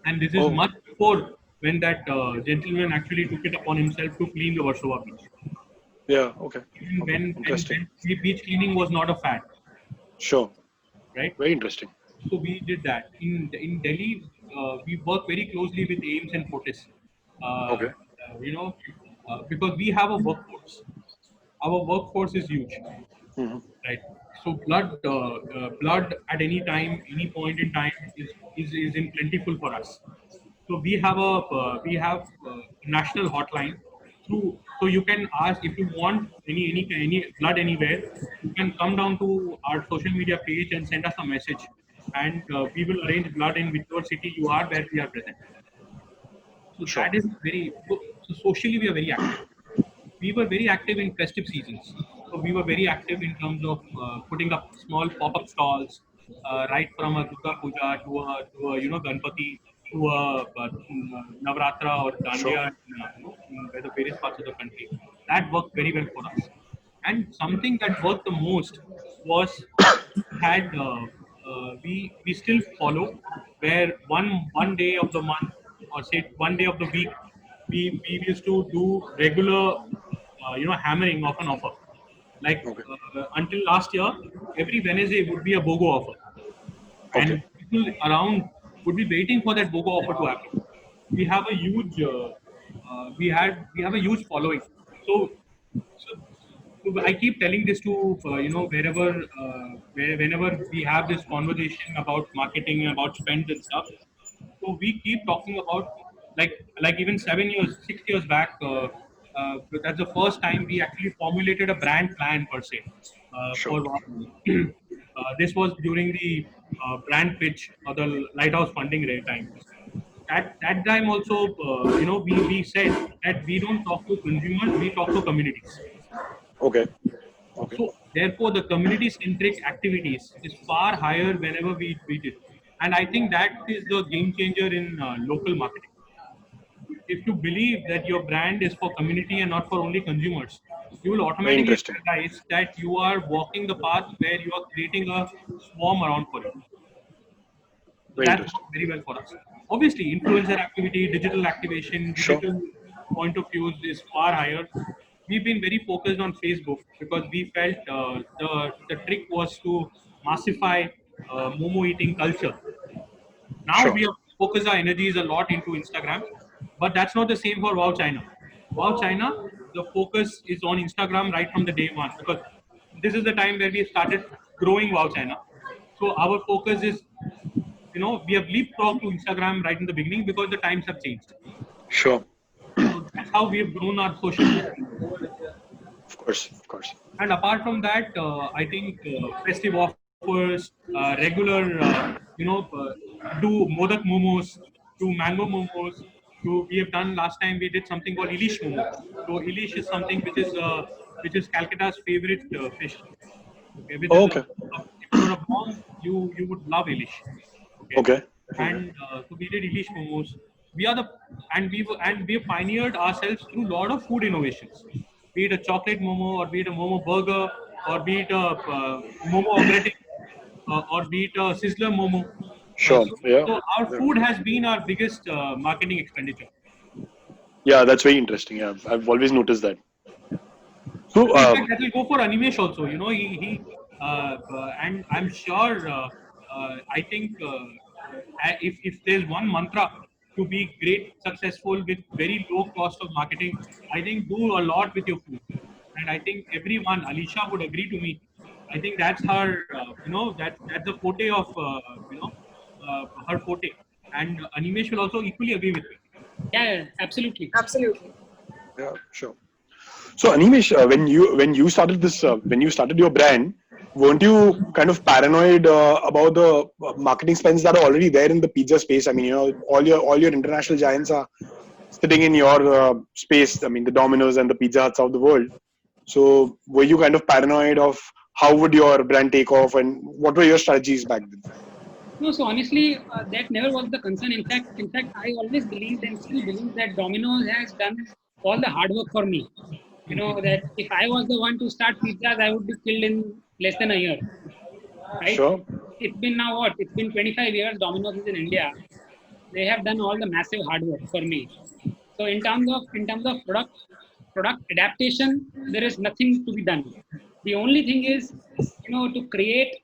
and this is Oh, much before when that gentleman actually took it upon himself to clean the Warsaw beach. yeah. Okay. Even Okay. Interesting. when beach cleaning was not a fad, Sure. right? Very interesting. So we did that in Delhi. We work very closely with AIMS and Fortis. Uh, Okay. because we have a workforce. Our workforce is huge, Hmm. right? So blood at any time, any point in time is in plentiful for us. So we have a national hotline through. So you can ask if you want any blood anywhere. You can come down to our social media page and send us a message, and we will arrange blood in whichever city you are where we are present. So Sure. that is so socially we are very active. We were very active in festive seasons. So we were very active in terms of putting up small pop-up stalls, right from a Durga Puja to a Ganpati to a Navratra or Sure. Dandiya, in the various parts of the country. That worked very well for us. And something that worked the most was had we still follow where one day of the month or say one day of the week we used to do regular hammering of an offer like Okay. until last year every Wednesday would be a BOGO offer Okay. and people around would be waiting for that BOGO offer to happen. We have a huge we have a huge following. So I keep telling this to whenever we have this conversation about marketing about spends and stuff. So we keep talking about even 7 years, 6 years back. That's the first time we actually formulated a brand plan per se. Sure. For this was during the brand pitch or the lighthouse funding rate time. At that time also, we said that we don't talk to consumers, we talk to communities. Okay. Okay. So therefore, the community-centric activities is far higher whenever we did, and I think that is the game changer in local marketing. If you believe that your brand is for community and not for only consumers, you will Very automatically interesting. realize that you are walking the path where you are creating a swarm around for you. Very That's interesting. worked very well for us. Obviously, influencer activity, digital activation, Sure. digital point of views is far higher. We've been very focused on Facebook because we felt the trick was to massify momo eating culture. Now Sure. we have focused our energies a lot into Instagram, but that's not the same for Wow China. Wow China, the focus is on Instagram right from the day one, because this is the time where we started growing Wow China. So our focus is, we have leapfrogged to Instagram right in the beginning because the times have changed. Sure. So that's how we have grown our social media. Of course. Of course. And apart from that, I think festive offers, regular, do modak momos, do mango momos. We have done last time. We did something called Ilish momo. So Ilish is something which is Calcutta's favorite fish. Okay, which is Okay. if you're a mom, you would love Ilish. Okay. And so we did Ilish momos. We are we have pioneered ourselves through a lot of food innovations. Be it a chocolate momo, or be it a momo burger, or be it a momo agretic, or be it a sizzler momo. Sure. Yeah. So our food has been our biggest marketing expenditure. Yeah, that's very interesting. Yeah, I've always noticed that. So, In fact, that will go for Animesh also. And I'm sure. I think if there's one mantra to be great, successful with very low cost of marketing, I think do a lot with your food. And I think everyone, Alisha would agree to me. I think that's her. That's the forte of her forte. And Animesh will also equally agree with me. Yeah, absolutely. Absolutely. yeah, sure. So, Animesh, when you started this, when you started your brand, weren't you kind of paranoid about the marketing spends that are already there in the pizza space? I mean, all your international giants are sitting in your space. I mean, the Domino's and the Pizza Huts of the world. So, were you kind of paranoid of how would your brand take off, and what were your strategies back then? No, so honestly, that never was the concern. In fact, I always believed and still believe that Domino's has done all the hard work for me. You know that if I was the one to start pizzas, I would be killed in less than a year. Right? Sure. It's been now what? It's been 25 years. Domino's is in India. They have done all the massive hard work for me. So in terms of product adaptation, there is nothing to be done. The only thing is, to create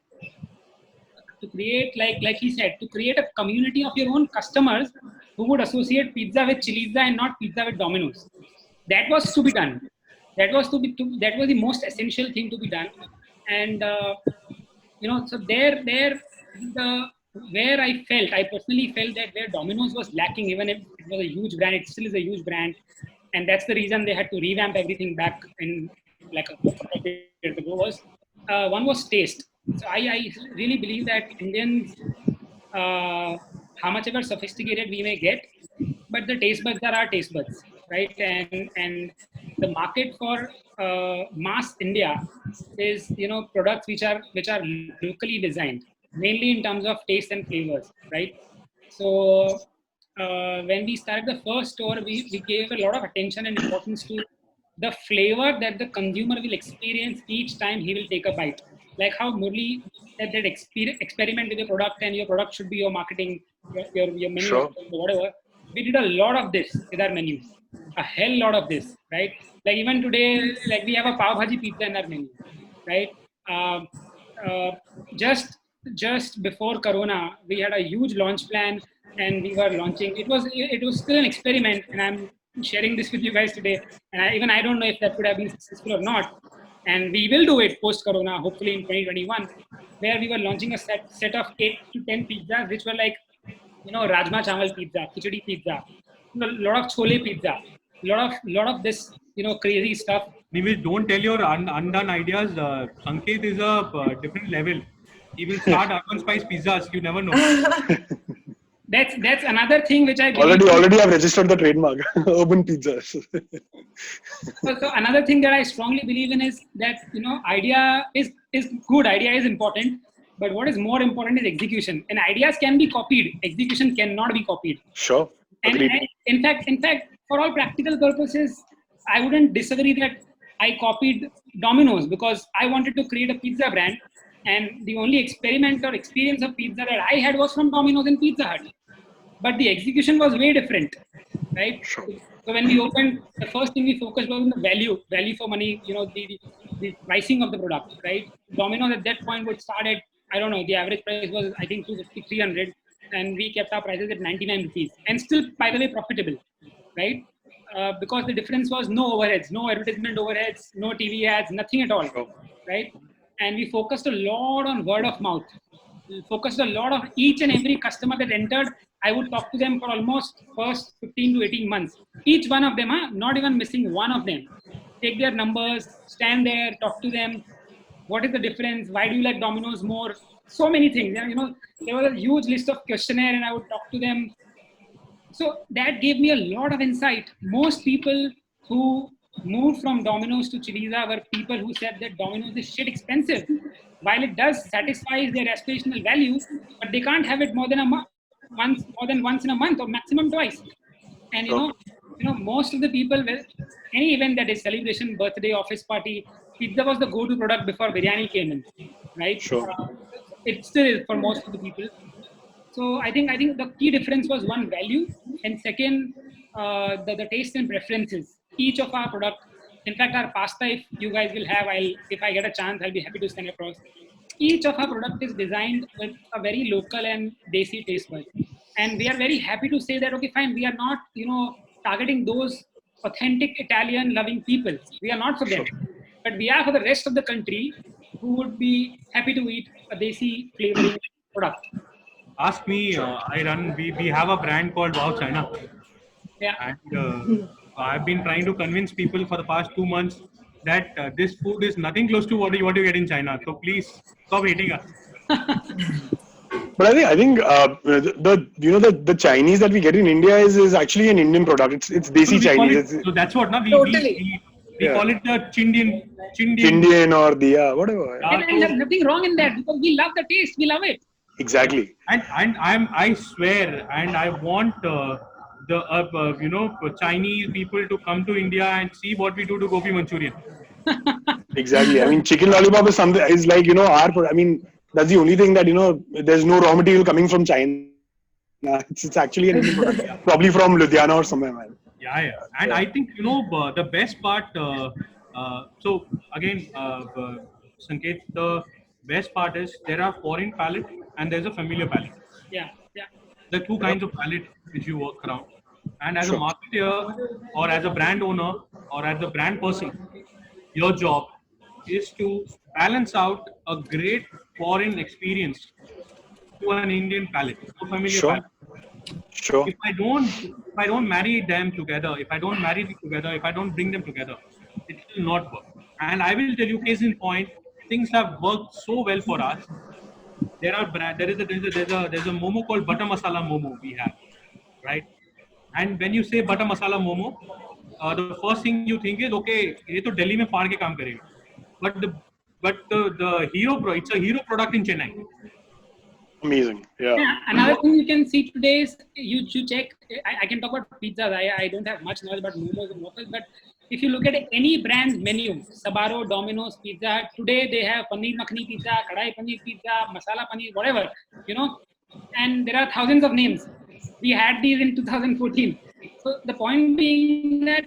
like he said, to create a community of your own customers who would associate pizza with Chiliza and not pizza with Domino's. That was to be done. That was the most essential thing to be done. And so there the where I personally felt that where Domino's was lacking, even if it was a huge brand, it still is a huge brand, and that's the reason they had to revamp everything back in like a couple of years ago. Was one was taste. So I really believe that Indians, how much ever sophisticated we may get, but the taste buds are our taste buds, right? And the market for mass India is products which are locally designed, mainly in terms of taste and flavors, right? So when we started the first store, we gave a lot of attention and importance to the flavor that the consumer will experience each time he will take a bite. Like how Murli said that experiment with your product, and your product should be your marketing, your menu, Sure. whatever. We did a lot of this with our menus, a hell lot of this, right? Like even today, like we have a pav bhaji pizza in our menu, right? Um, just before Corona, we had a huge launch plan, and we were launching. It was still an experiment, and I'm sharing this with you guys today. And I don't know if that would have been successful or not. And we will do it post Corona, hopefully in 2021, where we were launching a set of 8 to 10 pizzas, which were like, rajma chawal pizza, khichdi pizza, a lot of chole pizza, lot of this, crazy stuff. Maybe don't tell your undone ideas. Sanket is a different level. He will start urban spice pizzas. You never know. That's another thing which I believe. Already I've registered the trademark, Urban Pizzas. So another thing that I strongly believe in is that idea is good. Idea is important, but what is more important is execution. And ideas can be copied. Execution cannot be copied. Sure. Agreed. And in fact, for all practical purposes, I wouldn't disagree that I copied Domino's because I wanted to create a pizza brand, and the only experiment or experience of pizza that I had was from Domino's and Pizza Hut. But the execution was way different, right? Sure. So when we opened, the first thing we focused was on the value for money, the pricing of the product, right? Domino's at that point would start at I don't know, the average price was, I think, 250, 300, and we kept our prices at 99 rupees, and still, by the way, profitable, right? Because the difference was no overheads, no advertisement overheads, no TV ads, nothing at all, right? And we focused a lot on word of mouth. We focused a lot of each and every customer that entered. I would talk to them for almost first 15 to 18 months. Each one of them, not even missing one of them. Take their numbers, stand there, talk to them. What is the difference? Why do you like Domino's more? So many things. You know, there was a huge list of questionnaire, and I would talk to them. So that gave me a lot of insight. Most people who moved from Domino's to Chiliza were people who said that Domino's is shit expensive. While it does satisfy their aspirational value, but they can't have it more than once in a month, or maximum twice. And you know, most of the people, any event that is celebration, birthday, office party, pizza was the go-to product before biryani came in, right? Sure. It still is for most of the people. So I think the key difference was one, value, and second, the taste and preferences. Each of our product, in fact, our pasta, if you guys will have, if I get a chance, I'll be happy to send across. Each of our product is designed with a very local and desi taste bud. And we are very happy to say that, okay, fine, we are not, targeting those authentic Italian loving people. We are not for them. But we are for the rest of the country who would be happy to eat a desi flavoring product. Ask me, we have a brand called Wow China. Yeah. And I've been trying to convince people for the past 2 months that this food is nothing close to what you get in China. So please stop hating us. But I think the Chinese that we get in India is actually an Indian product. It's desi Chinese. So that's what now we call it the Chindian or the whatever. And there's nothing wrong in that, because we love the taste. We love it. Exactly. And I swear, and I want Chinese people to come to India and see what we do to gobi Manchurian. Exactly. I mean, chicken lollipop is something, is like, I mean, that's the only thing that, there's no raw material coming from China. It's actually an Indian product. Probably from Ludhiana or somewhere, man. Yeah. And I think, the best part, so again, Sanket, the best part is there are foreign palate and there's a familiar palate. Yeah. The two kinds of palate which you work around. And as a marketer or as a brand owner or as a brand person, your job is to balance out a great foreign experience to an Indian palate, to a familiar palate. Sure. If I don't marry them together, if I don't bring them together, it will not work. And I will tell you, case in point, things have worked so well for us. There's a momo called butter masala momo we have, right? And when you say butter masala momo, the first thing you think is, okay, ये तो Delhi में फाड़ के काम करेगा. But the hero, it's a hero product in Chennai. Amazing. Yeah. Another thing you can see today is you check. I can talk about pizzas. I don't have much knowledge about momos and waffles, but if you look at any brand's menu, Sbarro, Domino's, Pizza Hut, today they have paneer makhani pizza, kadai paneer pizza, masala paneer, whatever, and there are thousands of names. We had these in 2014. So the point being that,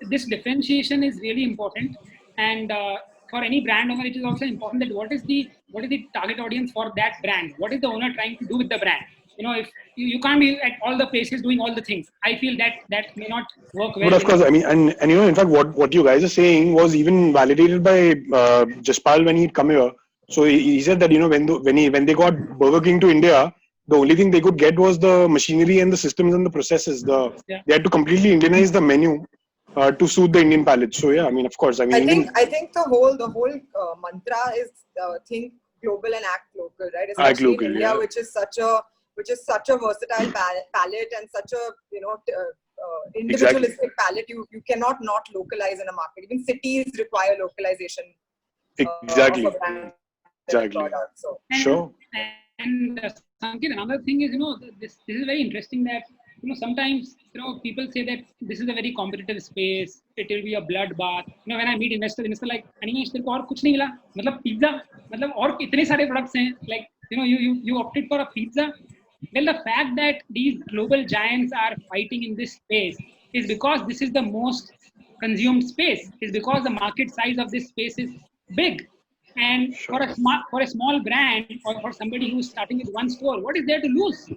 this differentiation is really important, and for any brand owner, it is also important that what is the target audience for that brand? What is the owner trying to do with the brand? If you can't be at all the places doing all the things, I feel that may not work well. But of course, I mean, and in fact, what you guys are saying was even validated by Jaspal when he'd come here. So he said that when they got Burger King to India, the only thing they could get was the machinery and the systems and the processes. They had to completely Indianize the menu to suit the Indian palate. So yeah, I mean, of course, I mean, I think the whole mantra is think global and act local, right? Especially act local, in India, yeah. which is such a versatile palette and such a individualistic palette. You cannot not localize in a market. Even cities require localization. Exactly. Of a brand product, so. Sure. And Sanket, another thing is, this is very interesting that, sometimes, people say that this is a very competitive space. It will be a bloodbath. When I meet investor like, Animesh, तेरे को और कुछ नहीं मिला? मतलब pizza, मतलब और इतने सारे products हैं. Like, you opted for a pizza. Well, the fact that these global giants are fighting in this space is because this is the most consumed space. Is because the market size of this space is big. And for a small brand or for somebody who's starting with one store, what is there to lose?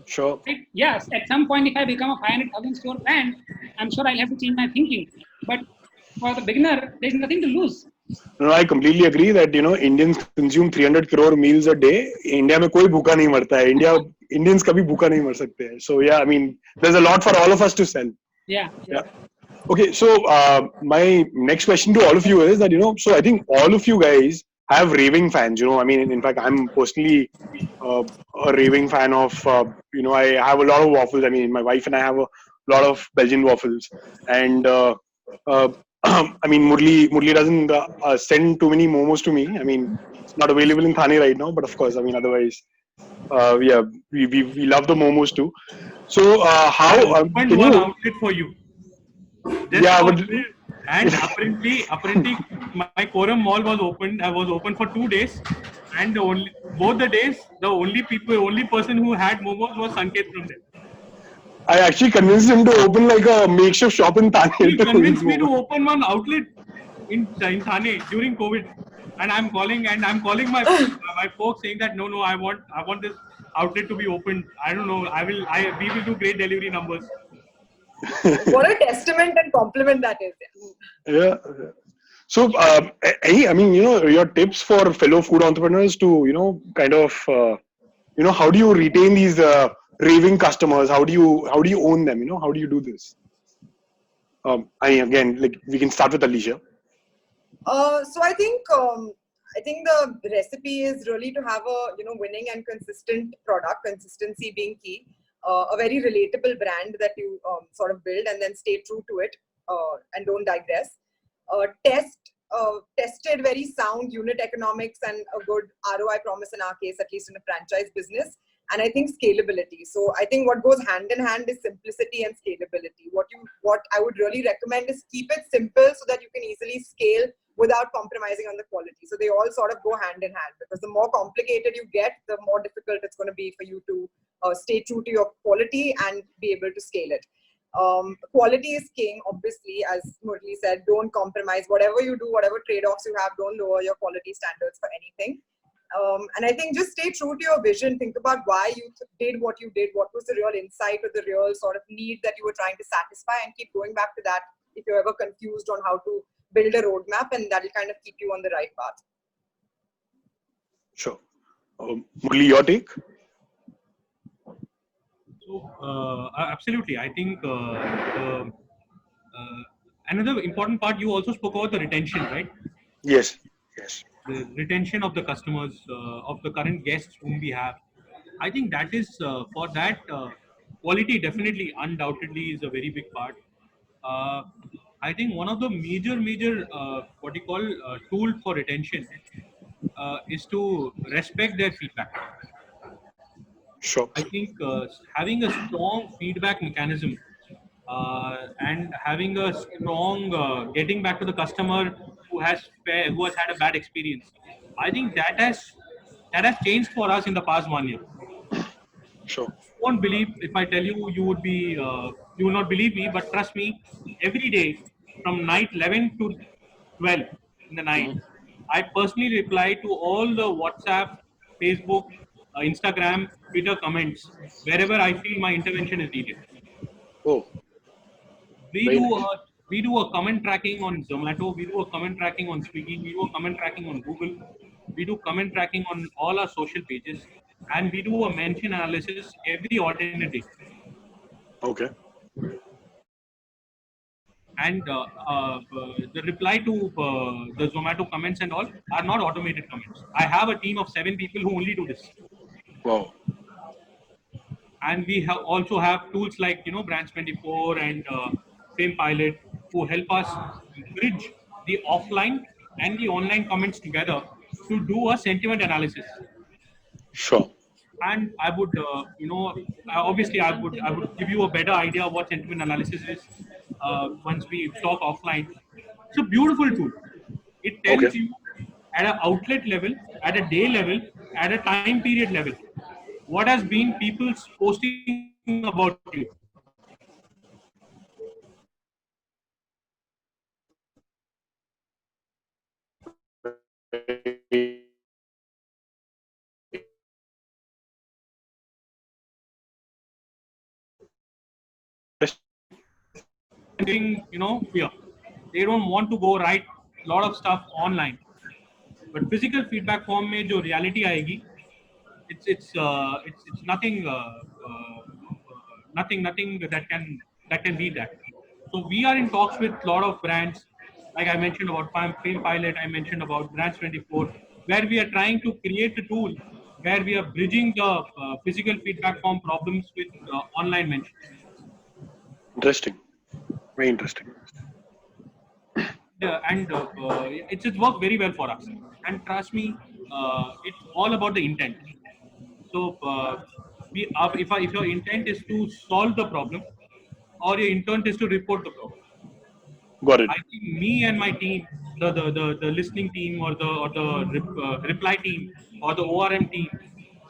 Sure. Right? Yes, at some point, if I become a 500,000 store brand, I'm sure I'll have to change my thinking. But for the beginner, there's nothing to lose. No, I completely agree that Indians consume 300 crore meals a day. India में कोई भूखा नहीं मरता है. Indians कभी भूखा नहीं मर सकते हैं. So yeah, I mean, there's a lot for all of us to sell. Yeah. Okay, so my next question to all of you is that so I think all of you guys have raving fans. I mean, in fact, I'm personally a raving fan of. I have a lot of waffles. I mean, my wife and I have a lot of Belgian waffles, and I mean, Murli doesn't send too many momos to me. I mean, it's not available in Thane right now, but of course, I mean, otherwise, yeah, we love the momos too. So how Opened can one you? outlet for you. Just Yeah, for but you. And apparently, my Quorum Mall was open. I was open for 2 days, and both the days, the only person who had momos was Sanket from there. I actually convinced him to open like a makeshift shop in Thane. He to convinced me eat to momos. open one outlet in Thane during COVID, and I'm calling my folks saying that no, I want this outlet to be opened. I don't know. We will do great delivery numbers. What a testament and compliment that is. Yeah. So, I mean, your tips for fellow food entrepreneurs to, kind of, how do you retain these raving customers? How do you own them? How do you do this? Again, like we can start with Alicia. So I think the recipe is really to have a winning and consistent product, consistency being key, a very relatable brand that you sort of build and then stay true to it and don't digress. Tested very sound unit economics and a good ROI promise in our case, at least in a franchise business. And I think scalability. So I think what goes hand in hand is simplicity and scalability. What I would really recommend is keep it simple so that you can easily scale without compromising on the quality. So they all sort of go hand in hand, because the more complicated you get, the more difficult it's going to be for you to stay true to your quality and be able to scale it. Quality is king, obviously, as Murli said. Don't compromise. Whatever you do, whatever trade-offs you have, don't lower your quality standards for anything. And I think just stay true to your vision. Think about why you did what you did. What was the real insight or the real sort of need that you were trying to satisfy, and keep going back to that if you're ever confused on how to build a roadmap, and that'll kind of keep you on the right path. Sure. Murli, your take? So absolutely, I think another important part, you also spoke about the retention, right? Yes. The retention of the customers, of the current guests whom we have. I think that is for that quality definitely, undoubtedly, is a very big part. I think one of the major what you call tool for retention is to respect their feedback. Sure. I think having a strong feedback mechanism and having a strong getting back to the customer who has had a bad experience. I think that has changed for us in the past 1 year. Sure. You won't believe if I tell you, you will not believe me, but trust me, every day from night 11 to 12 in the night, I personally reply to all the WhatsApp, Facebook, Instagram, Twitter comments wherever I feel my intervention is needed. Oh. We Very do nice. we do a comment tracking on Zomato, we do a comment tracking on Swiggy, we do a comment tracking on Google, we do comment tracking on all our social pages, and we do a mention analysis every alternate day. Okay. And the reply to the Zomato comments and all are not automated comments. I have a team of 7 people who only do this. Wow. And we also have tools like Branch 24 and Fame Pilot, who help us bridge the offline and the online comments together to do a sentiment analysis. Sure. And I would obviously I would give you a better idea of what sentiment analysis is once we talk offline. It's a beautiful tool. It tells Okay. you at an outlet level, at a day level, at a time period level, what has been people's posting about you. Fear. They don't want to go write a lot of stuff online. But physical feedback form में जो reality आएगी, it's nothing nothing that can beat that. So we are in talks with a lot of brands, like I mentioned about Film Pilot, I mentioned about Brands 24, where we are trying to create a tool where we are bridging the physical feedback form problems with online mentions. Interesting. Very interesting. And it's worked very well for us. And trust me, it's all about the intent. So if your intent is to solve the problem, or your intent is to report the problem, Got it. I think me and my team, the listening team, or the reply team, or the ORM team,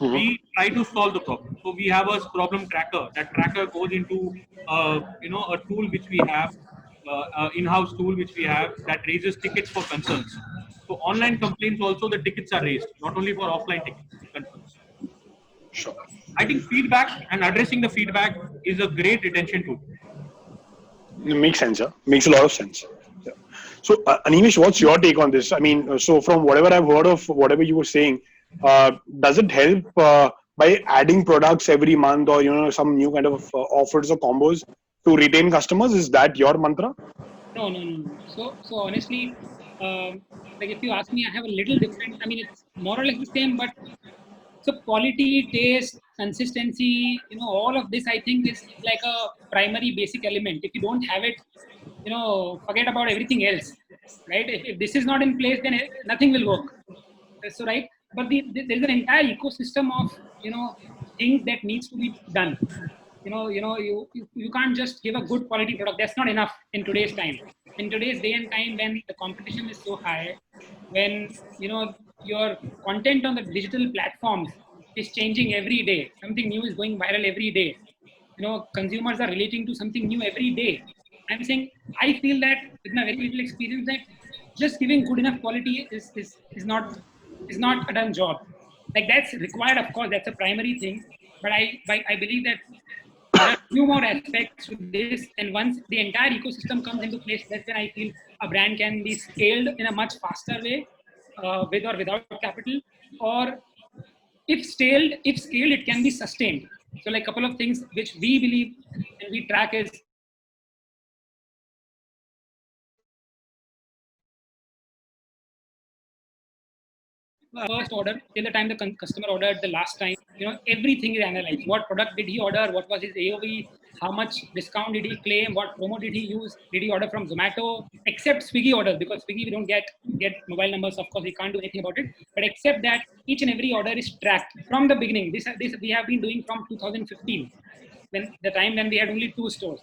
we try to solve the problem. So we have a problem tracker. That tracker goes into a tool which we have, in-house tool which we have, that raises tickets for concerns. So online complaints also, the tickets are raised, not only for offline concerns. Sure. I think feedback and addressing the feedback is a great retention tool. It makes sense. Yeah? Makes a lot of sense. Yeah. So, Animesh, what's your take on this? I mean, so from whatever I've heard of whatever you were saying, does it help by adding products every month, or some new kind of offers or combos to retain customers? Is that your mantra? No. So honestly, like if you ask me, I have a little different. I mean, it's more or less the same, but so quality, taste, consistency, all of this I think is like a primary basic element. If you don't have it, forget about everything else, right? If this is not in place, then nothing will work. So right, but there's an entire ecosystem of things that needs to be done. You can't just give a good quality product. That's not enough in today's time. In today's day and time, when the competition is so high, when your content on the digital platforms is changing every day, something new is going viral every day. Consumers are relating to something new every day. I'm saying, I feel that with my very little experience, that just giving good enough quality is not a done job. Like that's required, of course, that's a primary thing. But I believe that there are few more aspects to this, and once the entire ecosystem comes into place, that's when I feel a brand can be scaled in a much faster way, with or without capital, or if scaled, it can be sustained. So like a couple of things which we believe and we track is first order till the time the customer ordered the last time. Everything is analyzed. What product did he order? What was his AOV? How much discount did he claim? What promo did he use? Did he order from Zomato? Except Swiggy orders, because Swiggy we don't get mobile numbers. Of course, we can't do anything about it. But except that, each and every order is tracked from the beginning. This we have been doing from 2015, when the time when we had only 2 stores,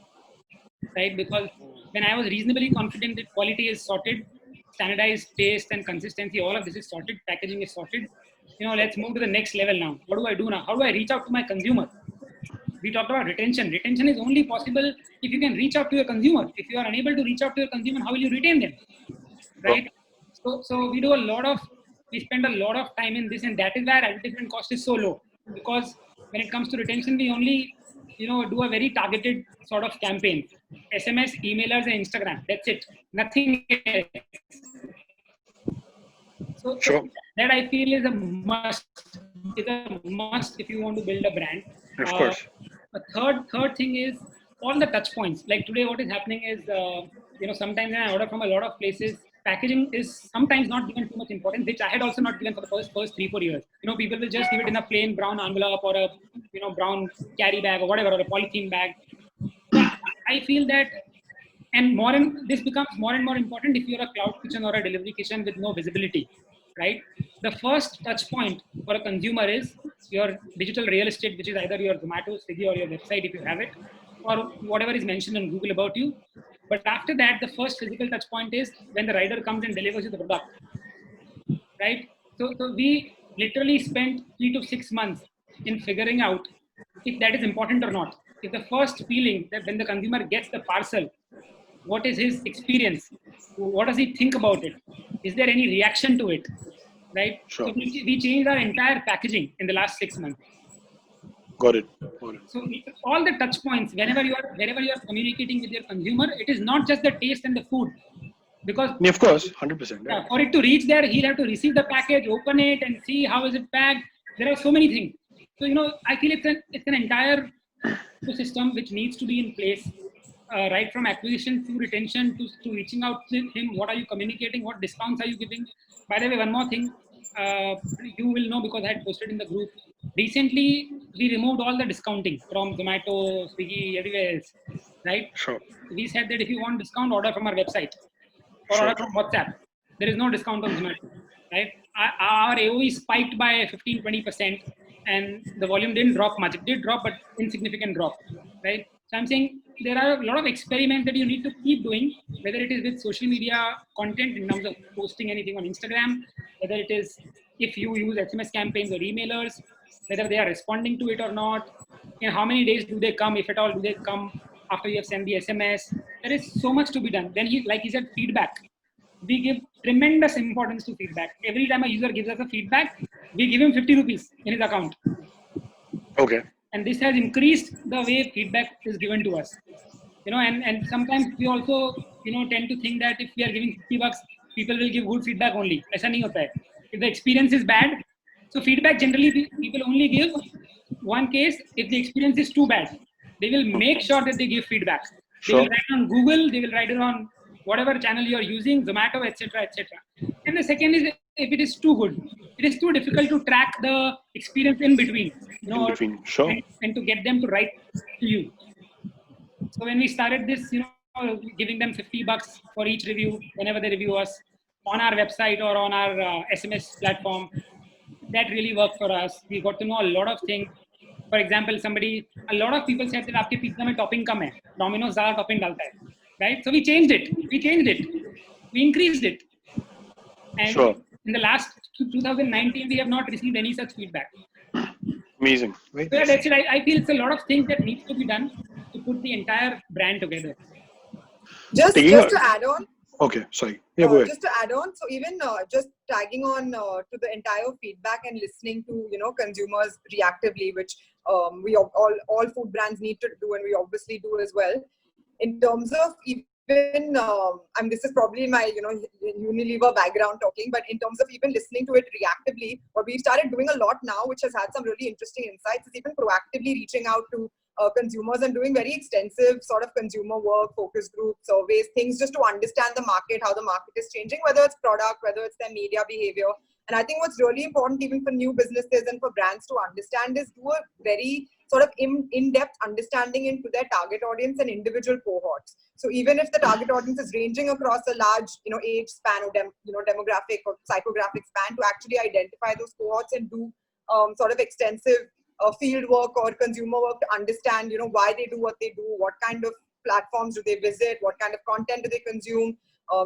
right? Because when I was reasonably confident that quality is sorted, standardized taste and consistency, all of this is sorted, packaging is sorted. Let's move to the next level now. What do I do now? How do I reach out to my consumer? We talked about retention. Retention is only possible if you can reach out to your consumer. If you are unable to reach out to your consumer, how will you retain them? Right? So we spend a lot of time in this, and that is why advertisement cost is so low. Because when it comes to retention, we only do a very targeted sort of campaign. SMS, emailers, and Instagram. That's it. Nothing else. So that I feel is a must. Is a must if you want to build a brand. Of course. A third thing is all the touch points. Like today, what is happening is, sometimes when I order from a lot of places, packaging is sometimes not given too much importance, which I had also not given for the first 3-4 years. People will just give it in a plain brown envelope, or a brown carry bag, or whatever, or a polythene bag. So I feel that, and this becomes more and more important if you're a cloud kitchen or a delivery kitchen with no visibility, right? The first touch point for a consumer is your digital real estate, which is either your Zomato, Swiggy, or your website if you have it, or whatever is mentioned on Google about you. But after that, the first physical touch point is when the rider comes and delivers you the product, right? So we literally spent 3 to 6 months in figuring out if that is important or not. If the first feeling that when the consumer gets the parcel, what is his experience? What does he think about it? Is there any reaction to it? Right? Sure. So we changed our entire packaging in the last 6 months. Got it. So all the touch points, wherever you are communicating with your consumer, it is not just the taste and the food, because Yeah, of course, 100%. yeah, for it to reach there, he'll have to receive the package, open it, and see how is it packed. There are so many things. So I feel it's an entire ecosystem which needs to be in place, right from acquisition to retention to reaching out to him. What are you communicating? What discounts are you giving? By the way, one more thing, you will know because I had posted in the group. Recently, we removed all the discounting from Zomato, Swiggy, everywhere else, right? Sure. We said that if you want discount, order from our website or Sure. order from WhatsApp. There is no discount on Zomato, right? Our AOE spiked by 15-20%, and the volume didn't drop much. It did drop, but insignificant drop, right? So I'm saying there are a lot of experiments that you need to keep doing, whether it is with social media content in terms of posting anything on Instagram, whether it is if you use SMS campaigns or emailers, whether they are responding to it or not, how many days do they come, if at all, do they come after you have sent the SMS. There is so much to be done. Then like he said, feedback. We give tremendous importance to feedback. Every time a user gives us a feedback, we give him 50 rupees in his account. Okay. And this has increased the way feedback is given to us. And sometimes we also, tend to think that if we are giving $50, people will give good feedback only. Aisa nahi hota hai. If the experience is bad, so feedback generally people only give one case if the experience is too bad. They will make sure that they give feedback. They will write on Google, they will write it on whatever channel you are using, Zomato, etc., etc. And the second is if it is too good, it is too difficult to track the experience in between, Sure. and to get them to write to you. So when we started this, giving them $50 for each review whenever they review us on our website or on our SMS platform, that really worked for us. We got to know a lot of things. For example, a lot of people said that आपके pizza में topping कम है, Domino's ज़्यादा topping डालता है, right? So we changed it. We increased it. And Sure. in the last 2019, we have not received any such feedback. Amazing. Right? So that's it. I feel it's a lot of things that needs to be done to put the entire brand together. Just to add on. Okay, sorry. Yeah, go ahead. Just to add on, so even just tagging on to the entire feedback and listening to consumers reactively, which we all food brands need to do, and we obviously do as well. In terms of even, this is probably my Unilever background talking, but in terms of even listening to it reactively, what we've started doing a lot now, which has had some really interesting insights, is even proactively reaching out to consumers and doing very extensive sort of consumer work, focus group surveys, things just to understand the market, how the market is changing, whether it's product, whether it's their media behavior. And I think what's really important even for new businesses and for brands to understand is do a very sort of in-depth understanding into their target audience and individual cohorts. So even if the target audience is ranging across a large, age span or demographic or psychographic span, to actually identify those cohorts and do sort of extensive field work or consumer work to understand, why they do what they do, what kind of platforms do they visit, what kind of content do they consume.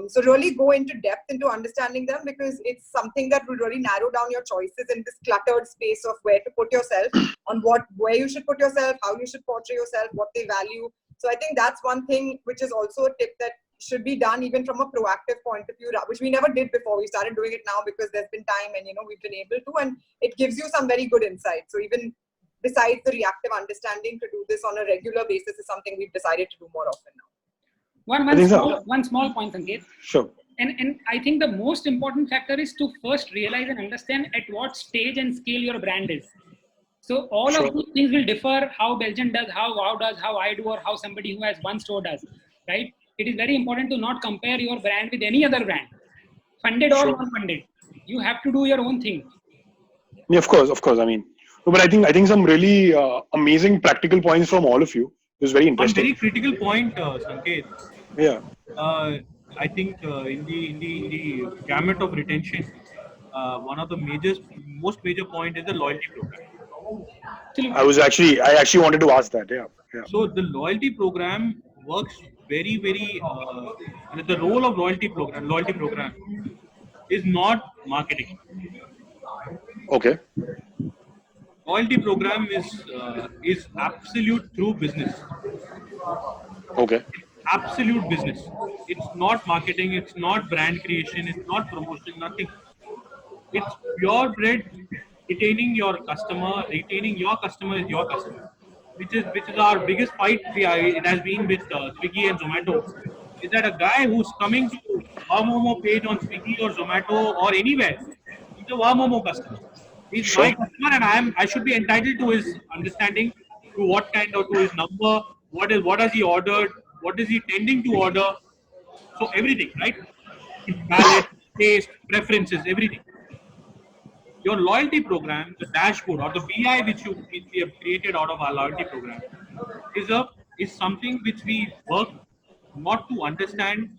So really go into depth into understanding them, because it's something that will really narrow down your choices in this cluttered space of where to put yourself, on where you should put yourself, how you should portray yourself, what they value. So I think that's one thing which is also a tip that should be done even from a proactive point of view, which we never did before. We started doing it now because there's been time and we've been able to, and it gives you some very good insight. So even besides the reactive understanding, to do this on a regular basis is something we've decided to do more often now. One small point, Sanket. Sure. And I think the most important factor is to first realize and understand at what stage and scale your brand is. So all of these things will differ, how Belgian does, how Wow does, how I do, or how somebody who has one store does, right? It is very important to not compare your brand with any other brand, funded or non-funded. You have to do your own thing. Yeah, of course. But I think some really amazing practical points from all of you. It was very interesting. One very critical point, Sanket. Yeah. I think in the gamut of retention, one of the most major point is the loyalty program. I actually wanted to ask that. Yeah. So the loyalty program works very, very. The role of loyalty program is not marketing. Okay. Loyalty program is absolute true business. Okay. absolute business. It's not marketing, it's not brand creation, it's not promotion, nothing. It's pure bread retaining your customer, retaining your customer is your customer, which is our biggest fight. It has been with Swiggy and Zomato. Is that a guy who's coming to our Momo page on Swiggy or Zomato or anywhere? He's a Wow Momo customer. He's my Sure. customer, and I should be entitled to his understanding, to what kind of, to his number, what has he ordered, what is he tending to order. So everything, right? Palate, taste, preferences, everything. Your loyalty program, the dashboard or the BI which we have created out of our loyalty program is something which we work not to understand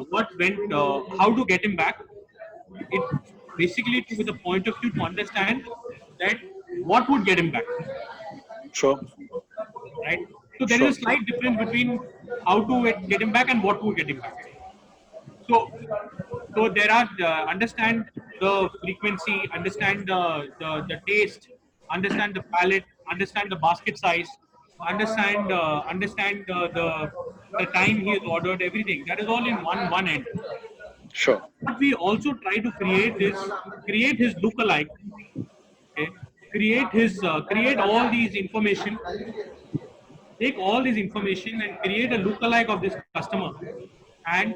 what went, how to get him back. It's basically with a point of view to understand that what would get him back, Sure. right? So there Sure. is a slight difference between how to get him back and what would get him back. So, so there are understand the frequency, understand the taste, understand the palate, understand the basket size, understand the time he has ordered, everything. That is all in one end. Sure. What we also try to create is create his lookalike. Okay, create all these information. Take all this information and create a lookalike of this customer, and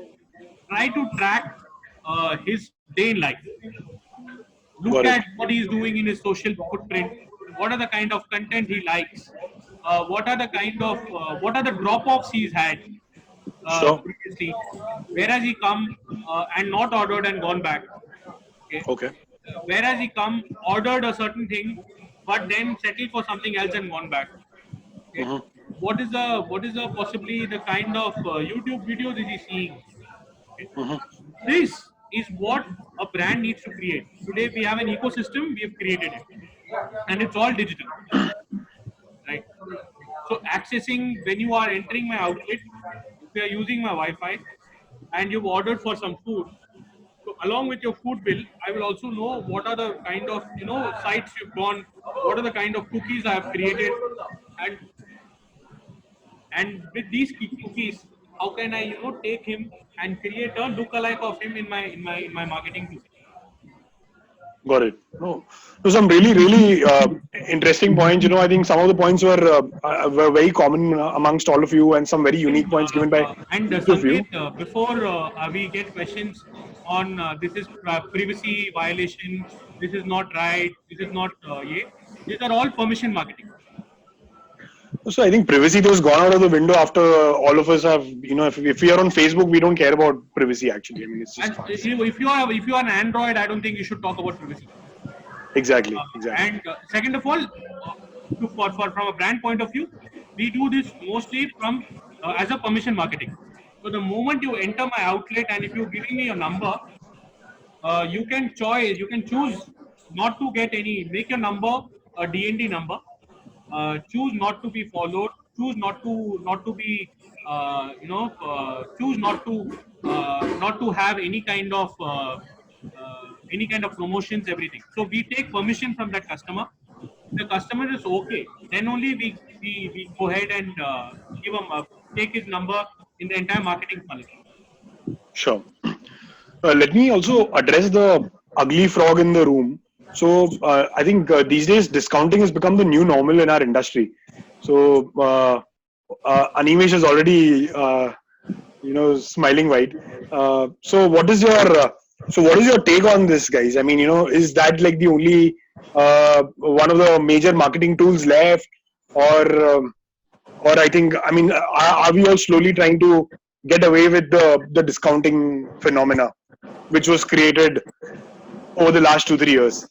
try to track his day in life. Look Got it. at what he's doing in his social footprint. What are the kind of content he likes? What are the drop-offs he's had Sure. previously? Where has he come and not ordered and gone back? Okay. Okay. Where has he come, ordered a certain thing, but then settled for something else and gone back? Okay. Mhm. What is the possibly the kind of YouTube videos is he seeing? Okay. Mhm. This is what a brand needs to create. Today we have an ecosystem, we have created it, and it's all digital, right? So accessing, when you are entering my outlet, if you are using my Wi-Fi and you've ordered for some food, so along with your food bill, I will also know what are the kind of sites you've gone, what are the kind of cookies I have created, and with these cookies, how can I take him and create a lookalike of him in my marketing tool. Got it. No, some really interesting points. I think some of the points were very common amongst all of you, and some very unique points given by And each of you. Sanket, before we get questions on this is privacy violation, this is not right, this is not these are all permission marketing. So I think privacy was gone out of the window after all of us have, if we are on Facebook, we don't care about privacy actually. I mean, it's just And if you are an Android, I don't think you should talk about privacy. exactly. And second of all, from a brand point of view, we do this mostly from as a permission marketing. So the moment you enter my outlet and if you're giving me your number, you can choose not to get any, make your number a DND number, choose not to be followed, choose not to be, choose not to have any kind of promotions, everything. So we take permission from that customer. If the customer is okay, then only we go ahead and give him take his number in the entire marketing funnel. Sure. Let me also address the ugly frog in the room. So I think these days discounting has become the new normal in our industry. So Animesh is already smiling wide. So what is your take on this, guys? I mean, is that like the only one of the major marketing tools left, or I think, I mean, are we all slowly trying to get away with the discounting phenomena, which was created over the last 2-3 years?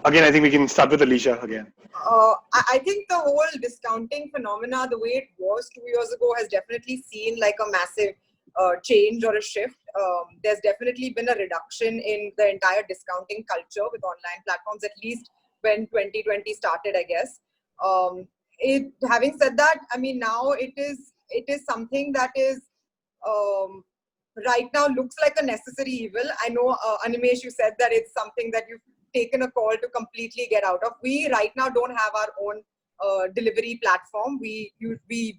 Again, I think we can start with Alicia again. I think the whole discounting phenomena, the way it was 2 years ago, has definitely seen like a massive change or a shift. There's definitely been a reduction in the entire discounting culture with online platforms, at least when 2020 started, I guess. Having said that, I mean, now it is something that is right now looks like a necessary evil. I know, Animesh, you said that it's something that you've taken a call to completely get out of. We right now don't have our own delivery platform. We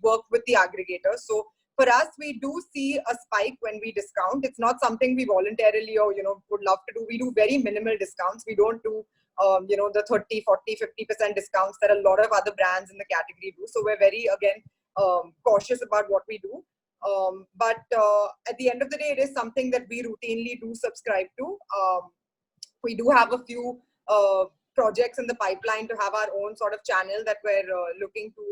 work with the aggregators. So for us, we do see a spike when we discount. It's not something we voluntarily or would love to do. We do very minimal discounts. We don't do the 30, 40, 50% discounts that a lot of other brands in the category do. So we're very cautious about what we do. But at the end of the day, it is something that we routinely do subscribe to. We do have a few projects in the pipeline to have our own sort of channel that we're looking to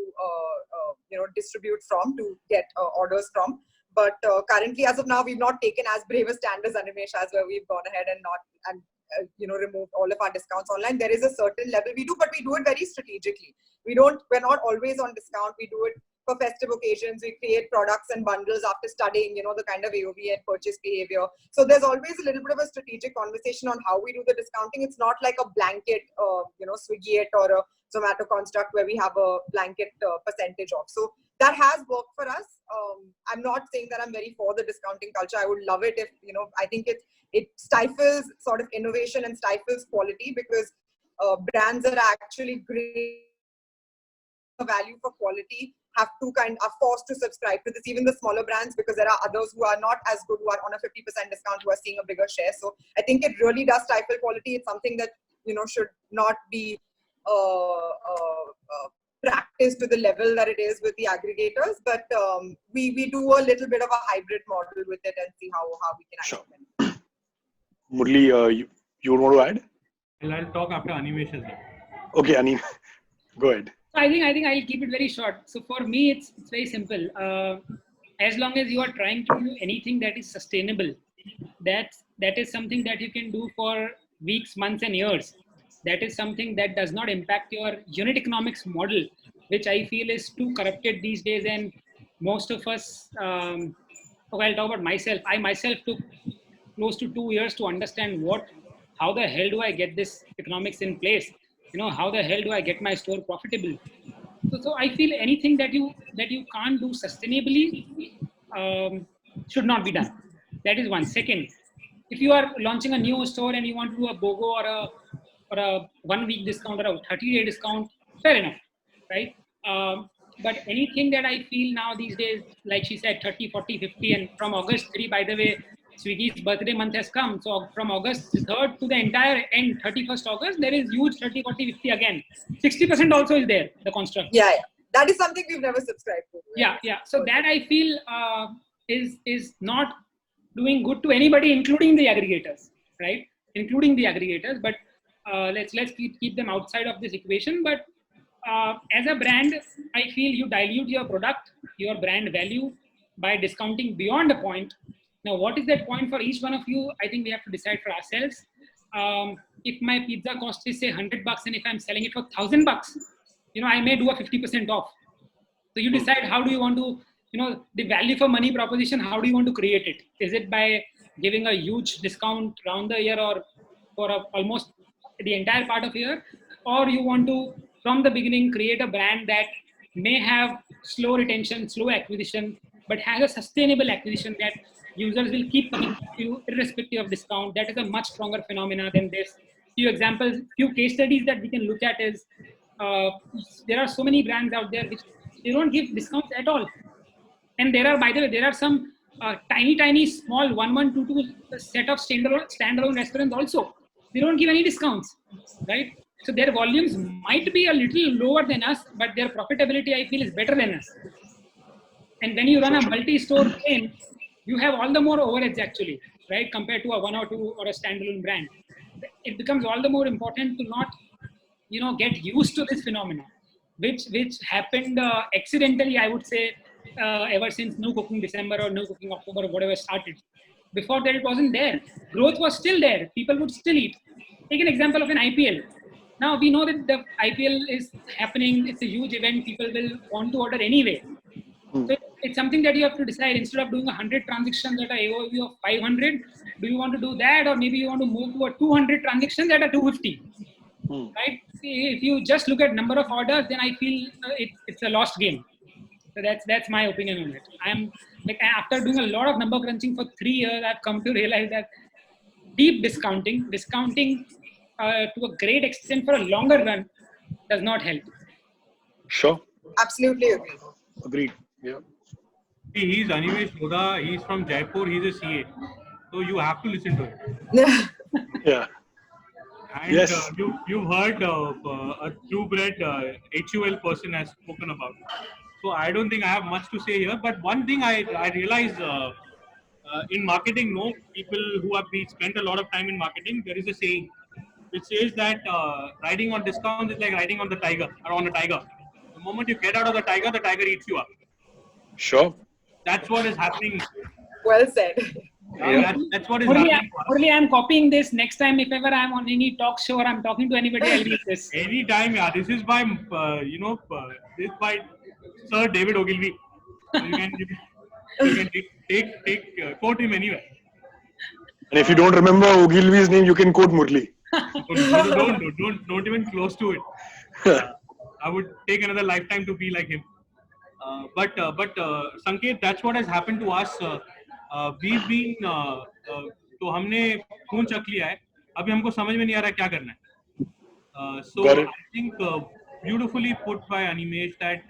distribute from, to get orders from. But currently, as of now, we've not taken as brave a stand as Animesh has, where we've gone ahead and removed all of our discounts online. There is a certain level we do, but we do it very strategically. We're not always on discount. We do it for festive occasions. We create products and bundles after studying, the kind of AOV and purchase behavior. So there's always a little bit of a strategic conversation on how we do the discounting. It's not like a blanket, Swiggy or a Zomato construct where we have a blanket percentage off. So that has worked for us. I'm not saying that I'm very for the discounting culture. I would love it if, I think it stifles sort of innovation and stifles quality, because brands that are actually great value for quality are forced to subscribe to this, even the smaller brands, because there are others who are not as good, who are on a 50% discount, who are seeing a bigger share. So I think it really does stifle quality. It's something that should not be practiced to the level that it is with the aggregators. But we do a little bit of a hybrid model with it and see how we can actually. Sure. Murli, you want to add? Well, I'll talk after Animesh as well. Okay, Ani, go ahead. I think I'll keep it very short. So for me, it's very simple. As long as you are trying to do anything that is sustainable, that is something that you can do for weeks, months, and years. That is something that does not impact your unit economics model, which I feel is too corrupted these days. And most of us, I'll talk about myself. I myself took close to 2 years to understand how the hell do I get this economics in place? How the hell do I get my store profitable? So I feel anything that you can't do sustainably should not be done. That is one. Second, if you are launching a new store and you want to do a BOGO or a 1 week discount or a 30-day discount, fair enough, right? But anything that I feel now these days, like she said, 30, 40, 50, and from August 3, by the way, Swiggy's birthday month has come. So from August 3rd to the entire end, 31st August, there is huge 30, 40, 50 again. 60% also is there, the construct. Yeah. That is something we've never subscribed to. Right? Yeah. So that I feel is not doing good to anybody, including the aggregators, right? Including the aggregators. But let's keep them outside of this equation. But as a brand, I feel you dilute your product, your brand value by discounting beyond a point. Now, what is that point for each one of you? I think we have to decide for ourselves. If my pizza cost is say $100 and if I'm selling it for $1,000, I may do a 50% off. So you decide how do you want to, the value for money proposition, how do you want to create it? Is it by giving a huge discount round the year or for almost the entire part of year? Or you want to, from the beginning, create a brand that may have slow retention, slow acquisition, but has a sustainable acquisition that users will keep coming to you irrespective of discount. That is a much stronger phenomena than this. Few examples, few case studies that we can look at is there are so many brands out there which they don't give discounts at all. And there are, by the way, there are some tiny, small 1, 2 set of standalone restaurants also. They don't give any discounts, right? So their volumes might be a little lower than us, but their profitability, I feel, is better than us. And when you run a multi-store chain, you have all the more overheads actually, right? Compared to a 1 or 2 or a standalone brand. It becomes all the more important to not, get used to this phenomenon, which happened accidentally, I would say, ever since No Cooking December or No Cooking October or whatever started. Before that, it wasn't there. Growth was still there. People would still eat. Take an example of an IPL. Now we know that the IPL is happening. It's a huge event. People will want to order anyway. So it's something that you have to decide. Instead of doing 100 transactions at an AOV of 500, do you want to do that, or maybe you want to move to a 200 transactions at a 250? Right? If you just look at number of orders, then I feel it's a lost game. So that's my opinion on it. I'm like, after doing a lot of number crunching for 3 years, I've come to realize that deep discounting to a great extent for a longer run does not help. Sure. Absolutely agree. Agreed. Yeah. See, he's Animesh Lodha. He's from Jaipur. He's a CA. So you have to listen to it. Yeah. And Yes. you've heard a true-bred HUL person has spoken about. So I don't think I have much to say here. But one thing I realize in marketing, no, people who have spent a lot of time in marketing, there is a saying which says that riding on discounts is like riding on the tiger or on a tiger. The moment you get out of the tiger eats you up. Sure. That's what is happening. Well said. Yeah. That's what is Murli, happening. to us. Murli, I'm copying this. Next time, if ever I'm on any talk show or I'm talking to anybody, I'll use this. Anytime, yeah. This is by this is by Sir David Ogilvy. So you can take quote him anywhere. And if you don't remember Ogilvy's name, you can quote Murli. Don't even close to it. I would take another lifetime to be like him. But Sanket, that's what has happened to us. We've been तो हमने खून चख लिया है. अभी हमको समझ में नहीं आ रहा क्या करना है. So Got it. I think beautifully put by Animesh that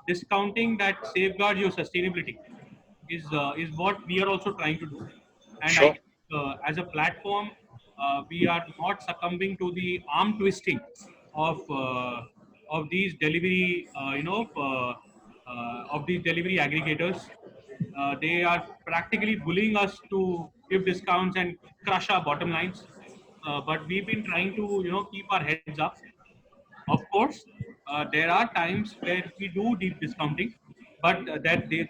discounting that safeguards your sustainability is what we are also trying to do. And Sure. I think, as a platform, we are not succumbing to the arm twisting of these delivery, of these delivery aggregators. They are practically bullying us to give discounts and crush our bottom lines. But we've been trying to, keep our heads up. Of course, there are times where we do deep discounting, but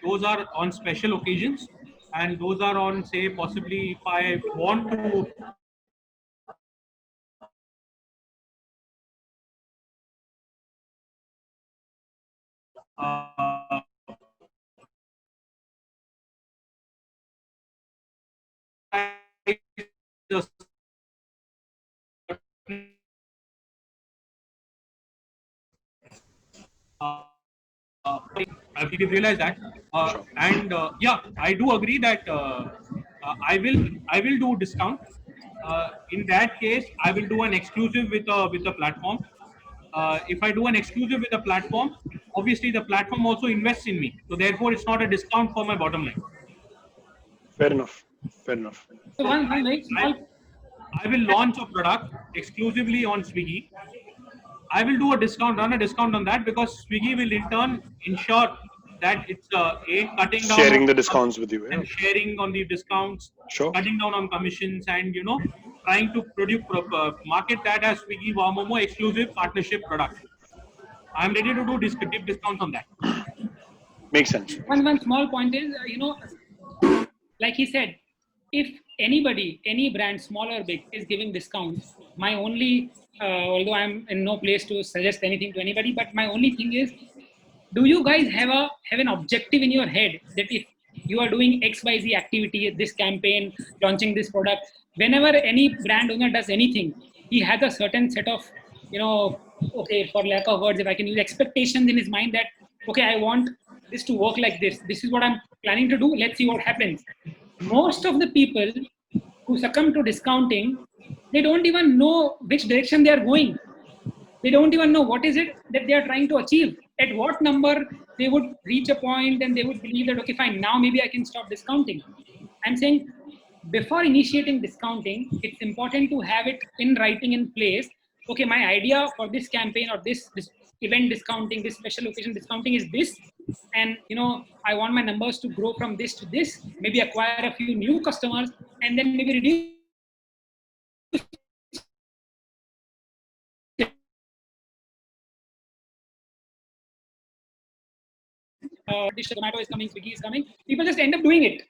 those are on special occasions, and those are on, say, possibly if I want to. We did realize that, and yeah, I do agree that I will do discount. In that case, I will do an exclusive with a platform. If I do an exclusive with a platform, obviously the platform also invests in me. So therefore, it's not a discount for my bottom line. Fair enough. Fair enough. So one very small. I will launch a product exclusively on Swiggy. I will do a discount, run a discount on that, because Swiggy will in turn ensure that it's cutting down Sharing on the discounts with you. Yeah. and sharing on the discounts, Sure. cutting down on commissions, and trying to produce market that as Swiggy Wow Momo exclusive partnership product. I'm ready to do deep discounts on that. Makes sense. One small point is, like he said, if anybody, any brand, small or big, is giving discounts, my only, although I'm in no place to suggest anything to anybody, but my only thing is, do you guys have an objective in your head that if you are doing XYZ activity, this campaign, launching this product, whenever any brand owner does anything, he has a certain set of, okay, for lack of words, if I can use expectations in his mind that, okay, I want this to work like this. This is what I'm planning to do. Let's see what happens. Most of the people who succumb to discounting, they don't even know which direction they are going. They don't even know what is it that they are trying to achieve. At what number they would reach a point and they would believe that, okay, fine, now maybe I can stop discounting. I'm saying before initiating discounting, it's important to have it in writing in place. Okay, my idea for this campaign or this event discounting, this special occasion discounting is this. And, I want my numbers to grow from this to this, maybe acquire a few new customers, and then maybe reduce. Zomato is coming, Swiggy is coming. People just end up doing it.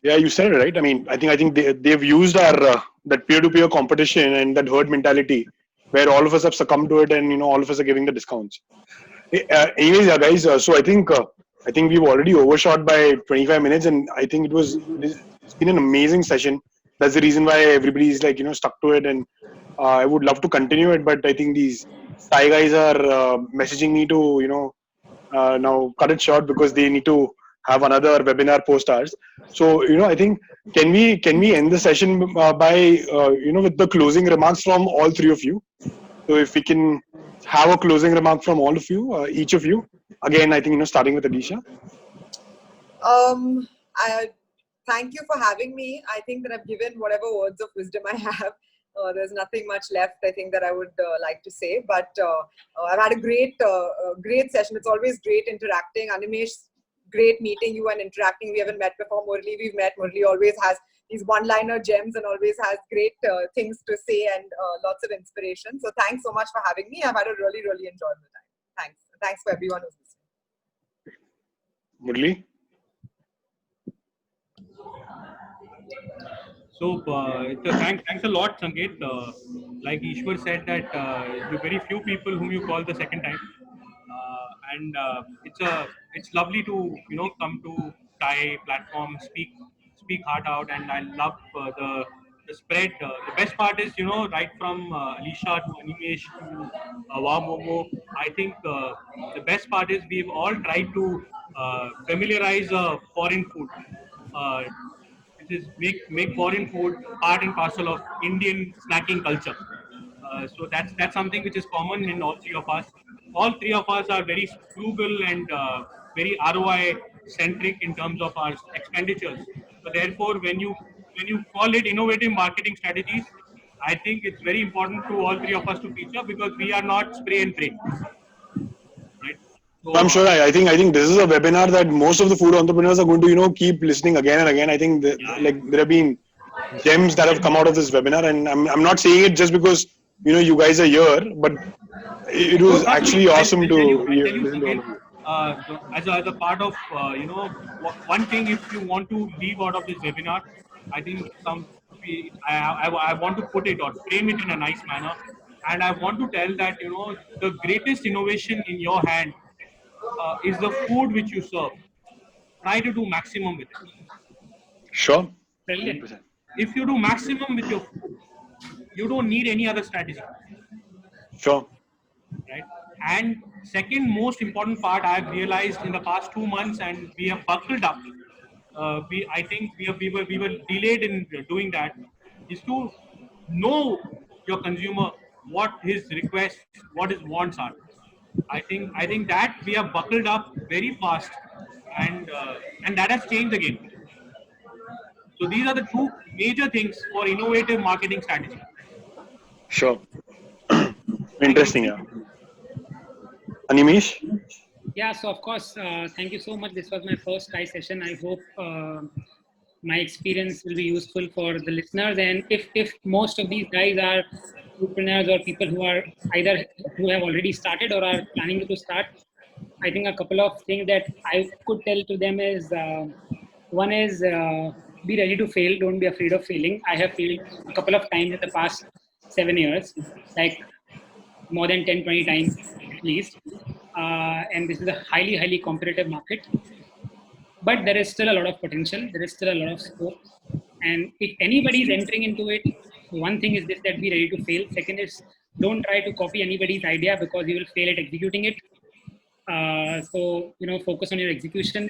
Yeah, you said it right. I mean, I think they've used our that peer-to-peer competition and that herd mentality, where all of us have succumbed to it, and all of us are giving the discounts. Anyways, yeah, guys. So I think we've already overshot by 25 minutes, and I think it's been an amazing session. That's the reason why everybody's stuck to it, and I would love to continue it, but I think these Thai guys are messaging me to now cut it short because they need to have another webinar post ours. So I think can we end the session by with the closing remarks from all three of you? So if we can have a closing remark from all of you, each of you. Again, I think starting with Alisha. I thank you for having me. I think that I've given whatever words of wisdom I have. There's nothing much left, I think, that I would like to say. But I've had a great session. It's always great interacting. Animesh, great meeting you and interacting. We haven't met before. Murli, we've met. Murli always has these one-liner gems and always has great things to say and lots of inspiration. So thanks so much for having me. I've had a really, really enjoyable time. Thanks. Thanks for everyone who's listening. Murli? So thanks a lot, Sanket. Like Ishwar said that the very few people whom you call the second time, and it's lovely to come to Thai platform, speak heart out, and I love the spread. The best part is right from Alisha to Animesh to Wow Momo. I think the best part is we've all tried to familiarize foreign food. Which is make foreign food part and parcel of Indian snacking culture. So that's something which is common in all three of us. All three of us are very frugal and very ROI centric in terms of our expenditures. So therefore, when you call it innovative marketing strategies, I think it's very important to all three of us to feature because we are not spray and pray, right? So, I'm sure. I think this is a webinar that most of the food entrepreneurs are going to keep listening again and again. I think there have been gems that have come out of this webinar, and I'm not saying it just because you guys are here, but it was actually awesome to listen to all of you. As a part of one thing, if you want to leave out of this webinar, I think I want to put it or frame it in a nice manner, and I want to tell that the greatest innovation in your hand is the food which you serve. Try to do maximum with it. Sure. Brilliant. 100%. If you do maximum with your food, you don't need any other strategy. Sure. Right? And second most important part I've realized in the past 2 months, and we have buckled up. I think we were delayed in doing that. Is to know your consumer, what his requests, what his wants are. I think that we have buckled up very fast, and that has changed the game. So these are the two major things for innovative marketing strategy. Sure. Interesting, yeah. Animesh? Yeah, so of course, thank you so much. This was my first Thai session. I hope my experience will be useful for the listeners. And if most of these guys are entrepreneurs or people who have already started or are planning to start, I think a couple of things that I could tell to them is one is be ready to fail. Don't be afraid of failing. I have failed a couple of times in the past 7 years, like more than 10, 20 times at least. And this is a highly, highly competitive market. But there is still a lot of potential. There is still a lot of scope. And if anybody is entering into it, one thing is this, that be ready to fail. Second is don't try to copy anybody's idea because you will fail at executing it. So, focus on your execution.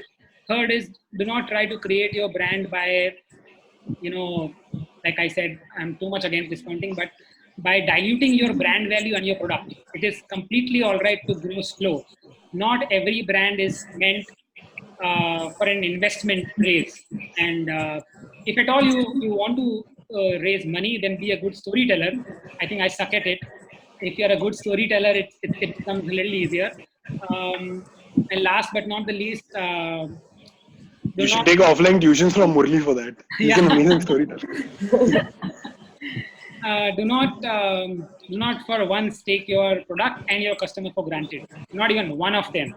Third is do not try to create your brand by, like I said, I'm too much against discounting, but by diluting your brand value and your product. It is completely all right to grow slow. Not every brand is meant for an investment raise. And if at all you want to raise money, then be a good storyteller. I think I suck at it. If you're a good storyteller, it becomes a little easier. And last but not the least, you should take offline tuitions from Murli for that. He's an amazing storyteller. Do not for once take your product and your customer for granted. Not even one of them.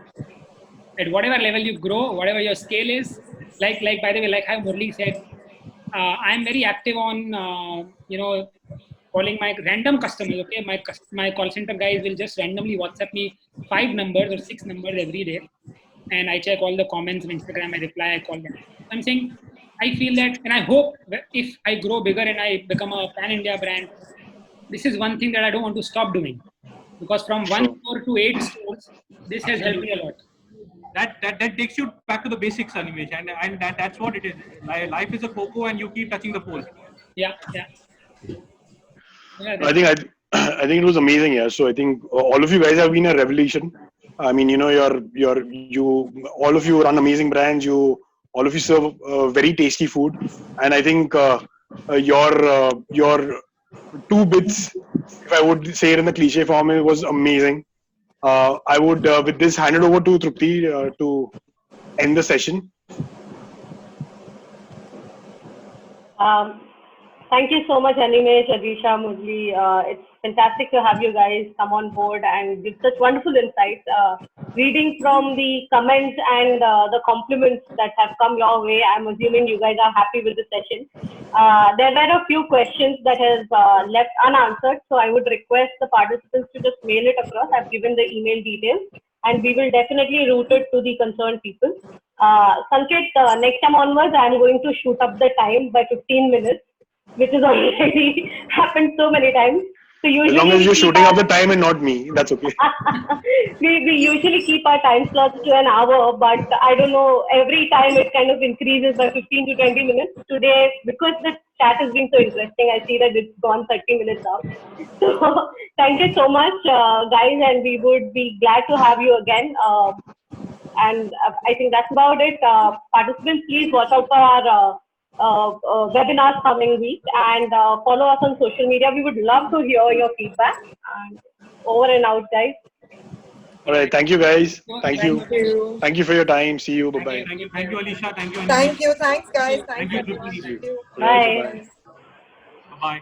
At whatever level you grow, whatever your scale is, like by the way, like how Murli said, I'm very active on calling my random customers. Okay, my call center guys will just randomly WhatsApp me 5 numbers or 6 numbers every day, and I check all the comments on Instagram. I reply, I call them. I'm saying, I feel that, and I hope that if I grow bigger and I become a pan-India brand, this is one thing that I don't want to stop doing, because from 1 store to 8 stores, this has helped me a lot. That takes you back to the basics, Animesh, and that's what it is. Life is a cocoa, and you keep touching the pole. Yeah. I I think it was amazing. Yeah. So I think all of you guys have been a revelation. I mean, you know, all of you run amazing brands. All of you serve very tasty food, and I think your 2 bits, if I would say it in the cliche form, it was amazing. I would with this hand it over to Trupti to end the session. Thank you so much, Animesh, Adisha, Murli. It's fantastic to have you guys come on board and give such wonderful insights. Reading from the comments and the compliments that have come your way, I'm assuming you guys are happy with the session. There were a few questions that has left unanswered, so I would request the participants to just mail it across. I've given the email details, and we will definitely route it to the concerned people. Sanket, next time onwards, I'm going to shoot up the time by 15 minutes, which has already happened so many times. So As usually long as you're shooting up the time and not me, that's okay. we usually keep our time slots to an hour, but I don't know, every time it kind of increases by 15 to 20 minutes. Today, because the chat has been so interesting, I see that it's gone 30 minutes now. So thank you so much, guys, and we would be glad to have you again. And I think that's about it. Participants, please watch out for our webinars coming week, and follow us on social media. We would love to hear your feedback. And over and out, guys. All right. Thank you, guys. Thank you. Thank you. Thank you for your time. See you. Bye bye. Thank you, Alicia. Thank you. Thank you. Thanks, guys. Thank Thank you, you. Trupti. Thank you. Bye. Bye.